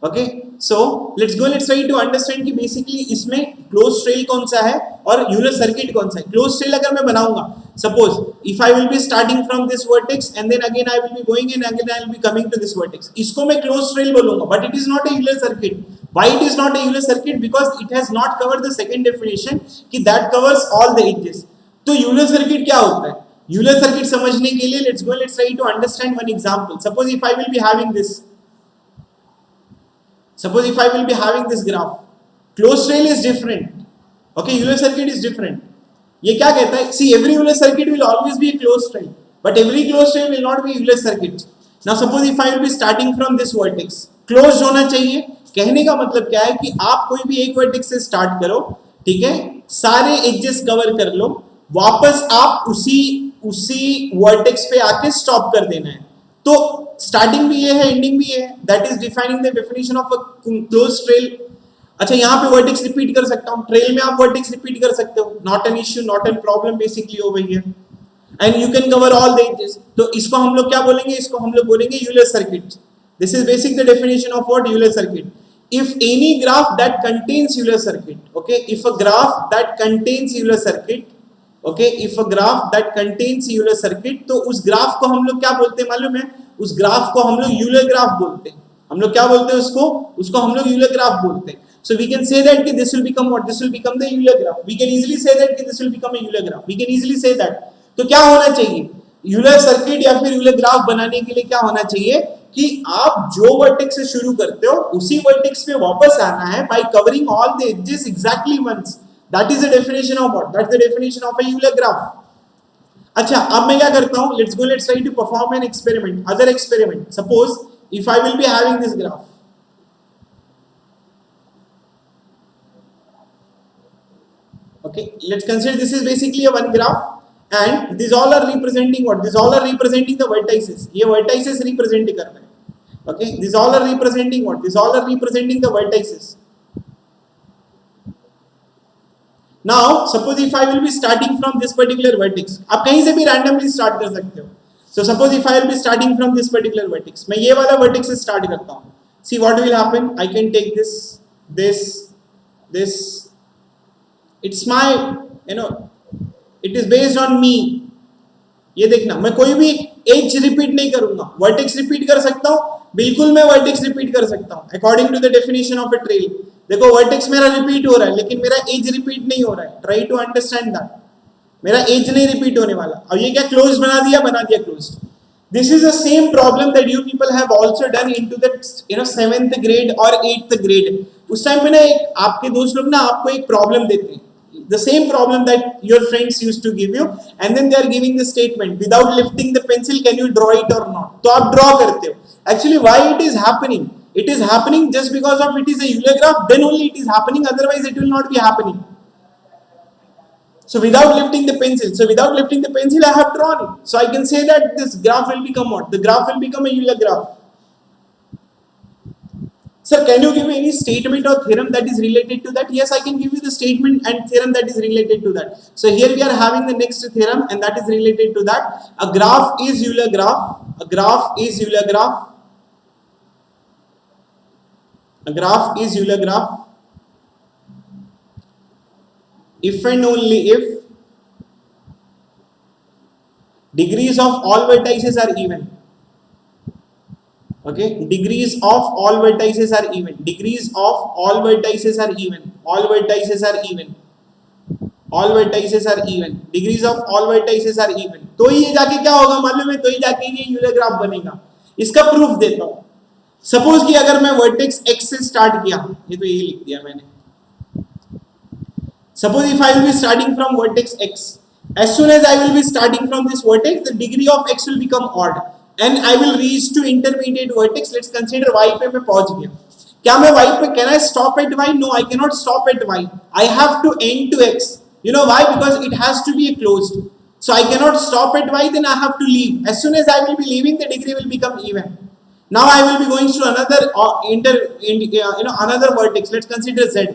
okay? So let's try to understand कि basically इसमें closed trail कौन सा है और Euler circuit कौन सा है. Closed trail अगर मैं बनाऊँगा, suppose if I will be starting from this vertex and then again I will be going and again I will be coming to this vertex, इसको मैं closed trail बोलूँगा, but it is not a Euler circuit. Why it is not a Euler circuit? Because it has not covered the second definition कि that covers all the edges. तो Euler circuit क्या होता है? Euler circuit समझने के लिए let's try to understand one example. Suppose if I will be having this graph, closed trail is different, okay, Euler circuit is different. ये क्या कहता है? See, every Euler circuit will always be a closed trail, but every closed trail will not be Euler circuit. Now suppose if I will be starting from this vertex, closed होना चाहिए. कहने का मतलब क्या है कि आप कोई भी एक vertex से start करो, ठीक है, सारे edges कवर कर लो, वापस आप उसी वर्टेक्स पे आके स्टॉप कर देना है. तो स्टार्टिंग भी ये है, एंडिंग भी ये है. That is defining the definition of a close trail. अच्छा, यहाँ पे वर्टेक्स रिपीट कर सकता हूँ, ट्रेल में आप वर्टेक्स रिपीट कर सकते हो, not an issue, not an problem basically over here, and you can cover all the edges. तो इसको हम लोग क्या बोलेंगे? इसको हम लोग बोलेंगे Euler circuit. This is basic the definition of what? Euler circuit. If any graph that contains Euler circuit, okay, if a graph that contains Euler circuit, okay, if a graph that contains Euler circuit, तो उस graph को हम लोग क्या बोलते हैं मालूम है? उस ग्राफ को हम लोग यूलर ग्राफ बोलते हैं. हम लोग क्या बोलते हैं उसको हम लोग यूलर ग्राफ बोलते हैं. So we can say that कि this will become what? This will become the Euler graph. We can easily say that कि this will become a Euler graph. We can easily say that. तो क्या होना चाहिए? Euler circuit या फिर Euler graph बनाने के लिए क्या होना चाहिए कि आप जो वर्टेक्स से शुरू करते हो उसी वर्टेक्स पे वापस आना है by covering all the edges exactly once. That is the definition of what? That's the definition of a Euler graph. अच्छा, अब मैं क्या करता हूँ? Let's try to perform an experiment. Other experiment. Suppose if I will be having this graph. Okay, let's consider this is basically a one graph. And these all are representing what? These all are representing the vertices. ये vertices represent कर रहे हैं. Okay, these all are representing what? These all are representing the vertices. Now, suppose if I will be starting from this particular vertex, आप कहीं से भी randomly start कर सकते हो. So suppose if I will be starting from this particular vertex, मैं ये वाला vertex से start करता हूँ. See what will happen? I can take this. It's my, it is based on me. ये देखना, मैं कोई भी एज रिपीट नहीं करूंगा. वर्टेक्स रिपीट कर सकता हूँ, बिल्कुल मैं वर्टेक्स रिपीट कर सकता हूँ according to the definition of a trail. देखो वर्टेक्स मेरा रिपीट हो रहा है लेकिन मेरा एज रिपीट नहीं हो रहा है. Try to understand that. मेरा एज नहीं रिपीट होने वाला. अब ये क्या क्लोज बना दिया close. This is the same problem that you people have also done into the 7th grade or 8th grade. उस टाइम पे ना आपके दोस्त लोग ना आपको एक प्रॉब्लम देते हैं. The same problem that your friends used to give you, and then they are giving the statement without lifting the pencil, can you draw it or not? तो आप draw करते हो. Actually, why it is happening? It is happening just because of it is a Euler graph. Then only it is happening. Otherwise, it will not be happening. So without lifting the pencil, I have drawn it. So I can say that this graph will become what? The graph will become a Euler graph. Sir, can you give me any statement or theorem that is related to that? Yes, I can give you the statement and theorem that is related to that. So here we are having the next theorem and that is related to that. A graph is Euler graph. A graph is Euler graph. A graph is Euler graph. If and only if degrees of all vertices are even. Okay, degrees of all vertices are even. Degrees of all vertices are even. All vertices are even. All vertices are even. Degrees of all vertices are even. तो ये जाके क्या होगा मालूम है? तो ये जाके ये यूलर ग्राफ बनेगा. इसका प्रूफ देता हूँ. सपोज कि अगर मैं वर्टेक्स x से स्टार्ट किया, ये तो यही लिख दिया मैंने. Suppose if I will be starting from vertex x, as soon as I will be starting from this vertex, the degree of x will become odd, and I will reach to intermediate vertex. Let's consider y पे मैं पहुंच गया. क्या मैं y पे can I stop at y? No, I cannot stop at y. I have to end to x. You know why? Because it has to be closed. So I cannot stop at y. Then I have to leave. As soon as I will be leaving, the degree will become even. Now I will be going to another another vertex. Let's consider z.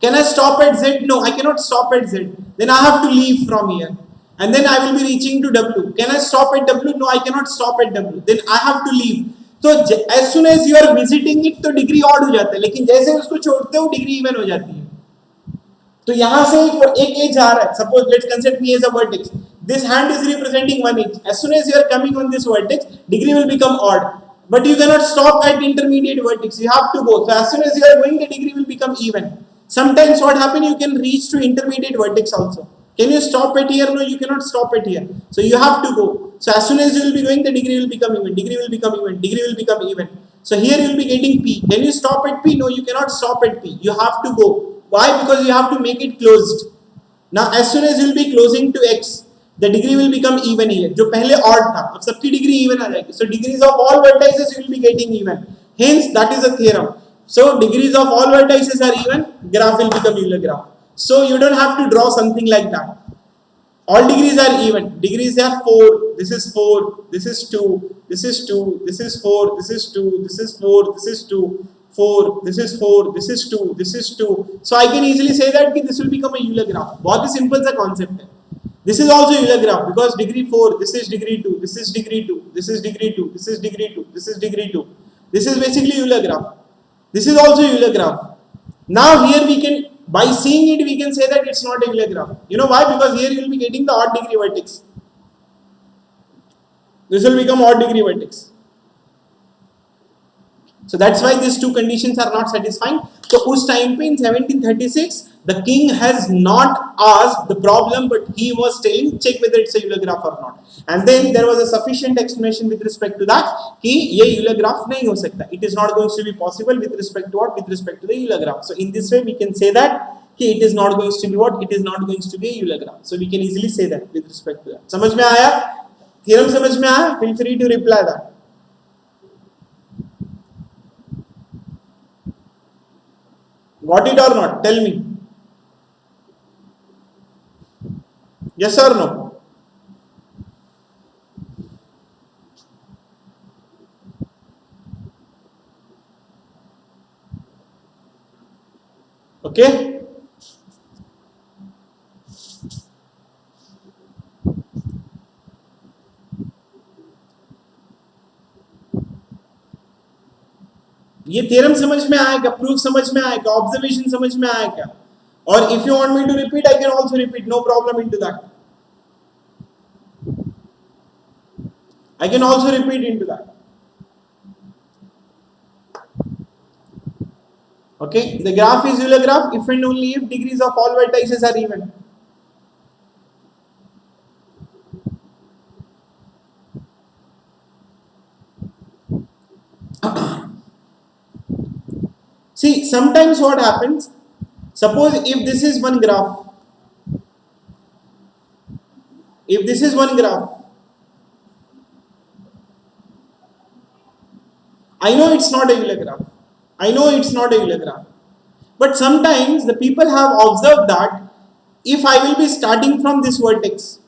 Can I stop at z? No, I cannot stop at z. Then I have to leave from here. And then I will be reaching to w. Can I stop at w? No, I cannot stop at w. Then I have to leave. So as soon as you are visiting it, तो degree odd हो जाता है. लेकिन जैसे उसको छोड़ते हो degree even हो जाती है. तो यहाँ से एक एज आ रहा है. Suppose let's consider me as a vertex. This hand is representing one edge. As soon as you are coming on this vertex, degree will become odd. But you cannot stop at intermediate vertex. You have to go. So as soon as you are going, the degree will become even. Sometimes what happens, you can reach to intermediate vertex also. Can you stop it here? No, you cannot stop it here. So you have to go. So as soon as you will be going, the degree will become even. Degree will become even. Degree will become even. So here you will be getting P. Can you stop at P? No, you cannot stop at P. You have to go. Why? Because you have to make it closed. Now as soon as you will be closing to X, the degree will become even here. जो पहले odd था, अब सबकी degree even आ जाएगी. So degrees of all vertices you will be getting even. Hence that is a theorem. So degrees of all vertices are even. Graph will become Euler graph. So you don't have to draw something like that. All degrees are even. Degrees are 4. This is 4. This is 2. This is 2. This is 4. This is 2. This is 4. This is 2. 4. This is 4. This is 2. This is 2. So I can easily say that this will become a Euler graph. बहुत ही simple सा concept है. This is also Euler graph because degree 4. This is degree 2. This is degree 2. This is degree 2. This is degree 2. This is degree 2. This is basically Euler graph. This is also Euler graph. Now here we can, by seeing it, we can say that it's not a Euler graph. You know why? Because here you will be getting the odd degree vertex. This will become odd degree vertex. So that's why these two conditions are not satisfying. So उस time पे in 1736 the king has not asked the problem, but he was telling check whether it's a Euler graph or not. And then there was a sufficient explanation with respect to that कि ये Euler graph नहीं हो सकता. It is not going to be possible with respect to what? With respect to the Euler graph. So in this way we can say that कि it is not going to be what? It is not going to be a Euler graph. So we can easily say that with respect to that. समझ में आया? Theorem समझ में आया? Feel free to reply that. Got it or not? Tell me. Yes or no? Okay. ये theorem समझ में आएगा, प्रूफ समझ में आएगा, ऑब्जर्वेशन समझ में आएगा. और if you want me to repeat, I can also repeat, no problem into that. I can also repeat into that. Okay, the graph is Euler graph if and only if degrees of all vertices are even. See, sometimes what happens, suppose if this is one graph, I know it's not a Euler graph, but sometimes the people have observed that if I will be starting from this vertex,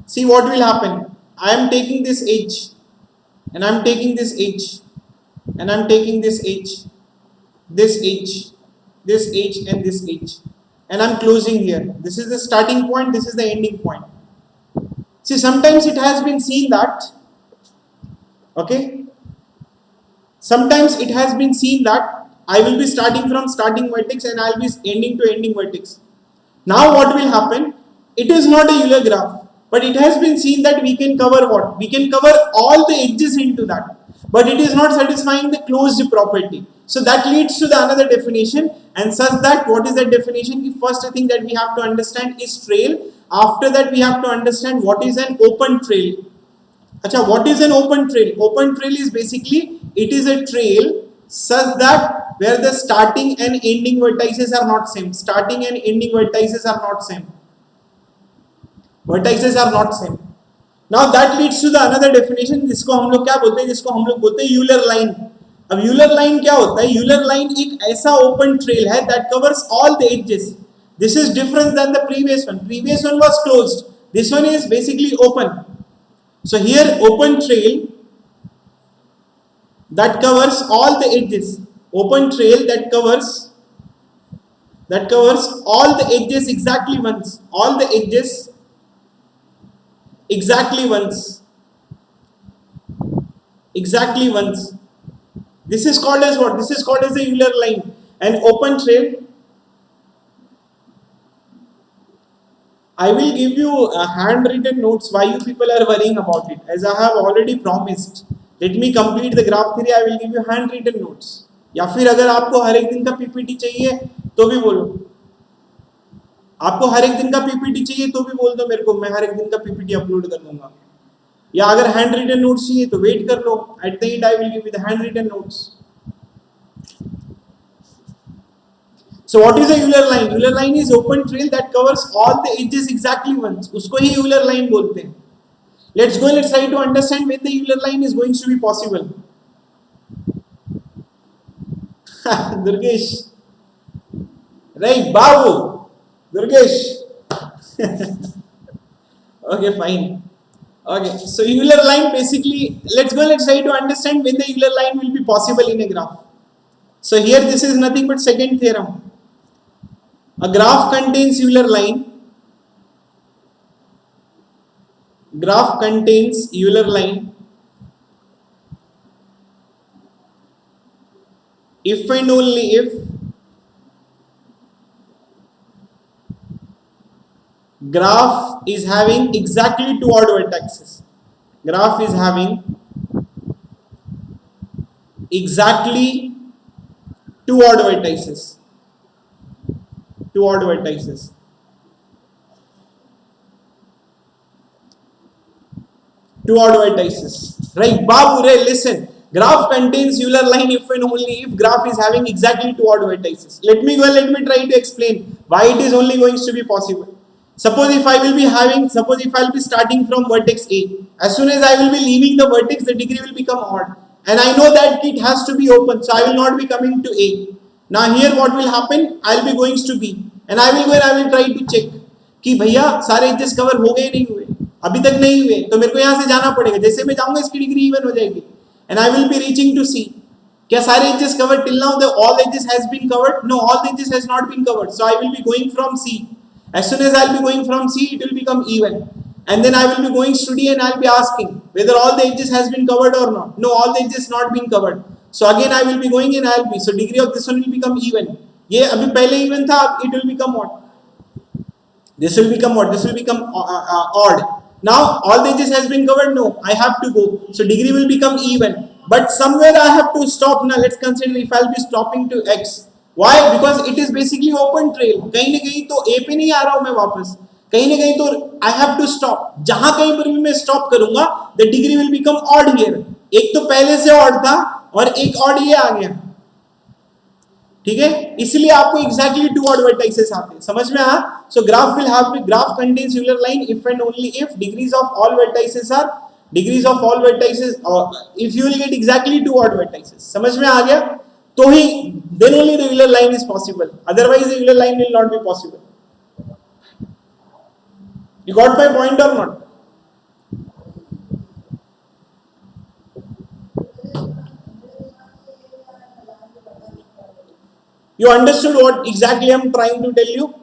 see what will happen. I am taking this edge, and I am taking this edge, and I am taking this edge, this edge, this edge, and this edge, and I'm closing here. This is the starting point, this is the ending point. See, sometimes it has been seen that, okay, sometimes it has been seen that I will be starting from starting vertex and I'll be ending to ending vertex. Now what will happen? It is not a Euler graph, but it has been seen that we can cover what? We can cover all the edges into that. but it is not satisfying the closed property. So that leads to the another definition, and such that what is that definition? The first thing that we have to understand is trail. After that we have to understand what is an open trail. Acha, what is an open trail? Open trail is basically, it is a trail such that where the starting and ending vertices are not same. Starting and ending vertices are not same. Vertices are not same. Now that leads to the another definition, जिसको हम लोग क्या बोलते हैं? जिसको हम लोग बोलते हैं यूलर लाइन. अब यूलर लाइन क्या होता है? यूलर लाइन एक ऐसा ओपन ट्रेल है that covers all the edges. This is different than the previous one. Previous one was closed. This one is basically open. So here open trail that covers all the edges. Open trail that covers all the edges exactly once. All the edges exactly once. Exactly once. This is called as what? This is called as a Euler line. An open trail. I will give you handwritten notes why you people are worrying about it. As I have already promised, let me complete the graph theory. I will give you handwritten notes. या फिर अगर आपको हर एक दिन का PPT चाहिए तो भी बोलो. आपको हर एक दिन का पीपीटी चाहिए तो भी बोल दो मेरे को, मैं हर एक दिन का पीपीटी अपलोड कर दूंगा. या अगर हैंड रिटन नोट्स चाहिए तो वेट कर लो. At the end I will give you the handwritten notes. So what is a Euler line? Euler line is open trail that covers all the edges exactly once. उसको ही Euler line बोलते हैं. Let's go and let's try to understand when the Euler line is going to be possible. Durgesh, right? Babu, Durgesh. Okay, fine. Okay, so Euler line basically, let's go. Let's try to understand when the Euler line will be possible in a graph. So here this is nothing but second theorem. A graph contains Euler line. Graph contains Euler line if and only if graph is having exactly two odd vertices. Graph is having exactly two odd vertices. Two odd vertices. Two odd vertices. Right, Babu, Ray, listen. Graph contains Euler line if and only if graph is having exactly two odd vertices. Let me try to explain why it is only going to be possible. Suppose if I will be starting from vertex A. As soon as I will be leaving the vertex, the degree will become odd. And I know that it has to be open, so I will not be coming to A. Now here what will happen? I will be going to B. And I will try to check कि भैया सारे edges cover हो गए नहीं हुए, अभी तक नहीं हुए, तो मेरे को यहाँ से जाना पड़ेगा. जैसे मैं जाऊंगा इसकी डिग्री इवन हो जाएगी. And I will be reaching to C. क्या सारे edges cover till now the all edges has been covered? No, all the edges has not been covered. So I will be going from C. As soon as I will be going from C, it will become even. And then I will be going to D and I will be asking whether all the edges has been covered or not. No, all the edges not been covered. So again I will be going and I will be. So degree of this one will become even. ये अभी पहले even था, it will become what? This will become what? This will become odd. Now all the edges has been covered. No, I have to go. So degree will become even. But somewhere I have to stop. Now let's consider if I'll be stopping to X. Why? Because it is basically open trail. कहीं न कहीं तो A पे नहीं आ रहा हूँ मैं वापस. कहीं न कहीं तो I have to stop. जहाँ कहीं पर भी मैं stop करूँगा, the degree will become odd here. एक तो पहले से odd था और एक odd ये आ गया. ठीक है, इसलिए आपको exactly two odd vertices आते हैं. समझ में आया? So graph contains Euler line if and only if degrees of all vertices if you will get exactly two odd vertices. समझ में आ गया? तो ही then only the Euler line is possible. Otherwise the Euler line will not be possible. You got my point or not? You understood what exactly I am trying to tell you?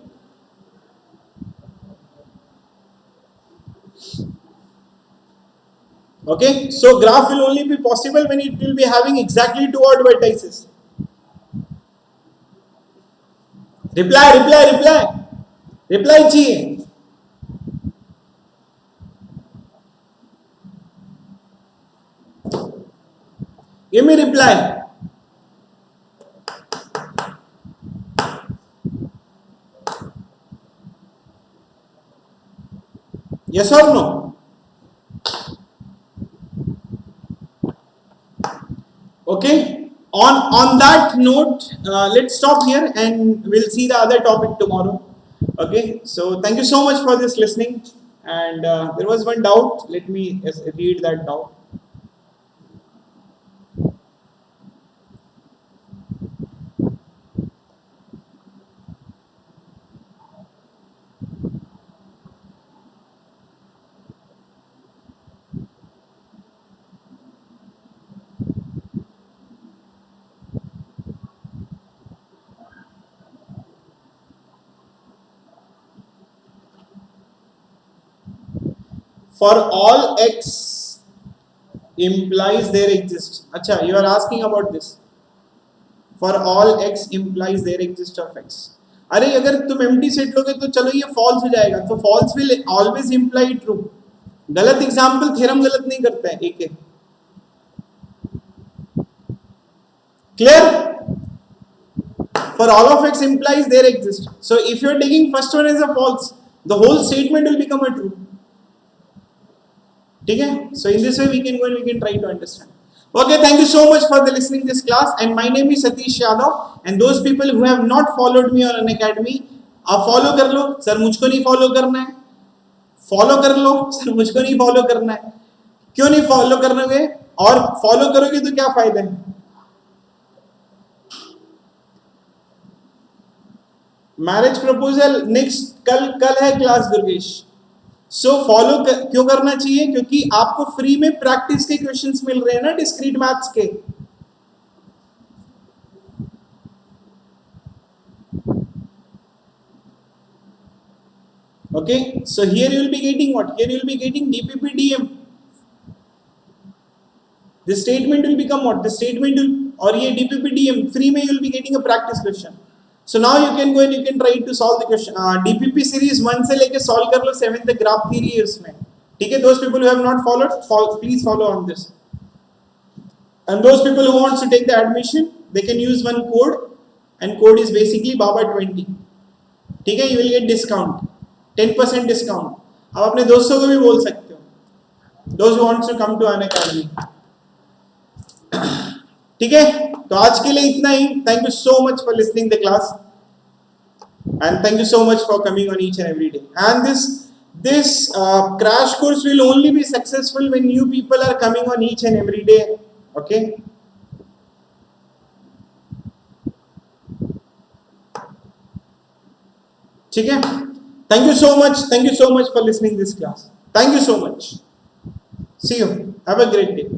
Okay, so graph will only be possible when it will be having exactly two odd vertices. Reply चाहिए. Give me reply. Yes or no? Okay. On that note, let's stop here and we'll see the other topic tomorrow. Okay. So thank you so much for this listening. And there was one doubt. Let me read that doubt. For all x implies there exists. Acha, you are asking about this. For all x implies there exists of x. अरे अगर तुम empty set लोगे तो चलो ये false हो जाएगा, तो false will always imply true. गलत एग्जाम्पल थ्योरम गलत नहीं करता है. एक एक clear. For all of x implies there exists. So if you are taking first one as a false, the whole statement will become a true. Okay? So in this way we can go and we can try to understand. Okay, thank you so much for the listening this class, and my name is Satish Yadav, and those people who have not followed me on Unacademy, आप follow कर लो. Sir मुझको नहीं follow करना है. Follow कर लो. Sir मुझको नहीं follow करना है. क्यों नहीं follow करनोगे? और follow करोगे तो क्या फायदा है? मैरिज प्रपोजल नेक्स्ट कल है क्लास दुर्गेश. सो फॉलो क्यों करना चाहिए? क्योंकि आपको फ्री में प्रैक्टिस के क्वेश्चंस मिल रहे हैं ना, डिस्क्रीट मैथ्स के. Okay, so here you will be getting what? Here you will be getting DPP DM. This statement will become what? This statement will, और ये डीपीपी डीएम फ्री में you will be getting a practice question. So now you can go and you can try to solve the question. DPP series 1 से लेके solve कर लो 7th तक graph theory है उसमें. ठीक है, those people who have not followed, please follow on this. And those people who wants to take the admission, they can use one code, and code is basically BABA20. ठीक है, you will get discount, 10% discount. आप अपने दोस्तों को भी बोल सकते हो. Those who wants to come to Unacademy. ठीक है, तो आज के लिए इतना ही. Thank you so much for listening the class, and thank you so much for coming on each and every day. And this crash course will only be successful when you people are coming on each and every day. Okay, ठीक है. Thank you so much for listening this class. Thank you so much. See you. Have a great day.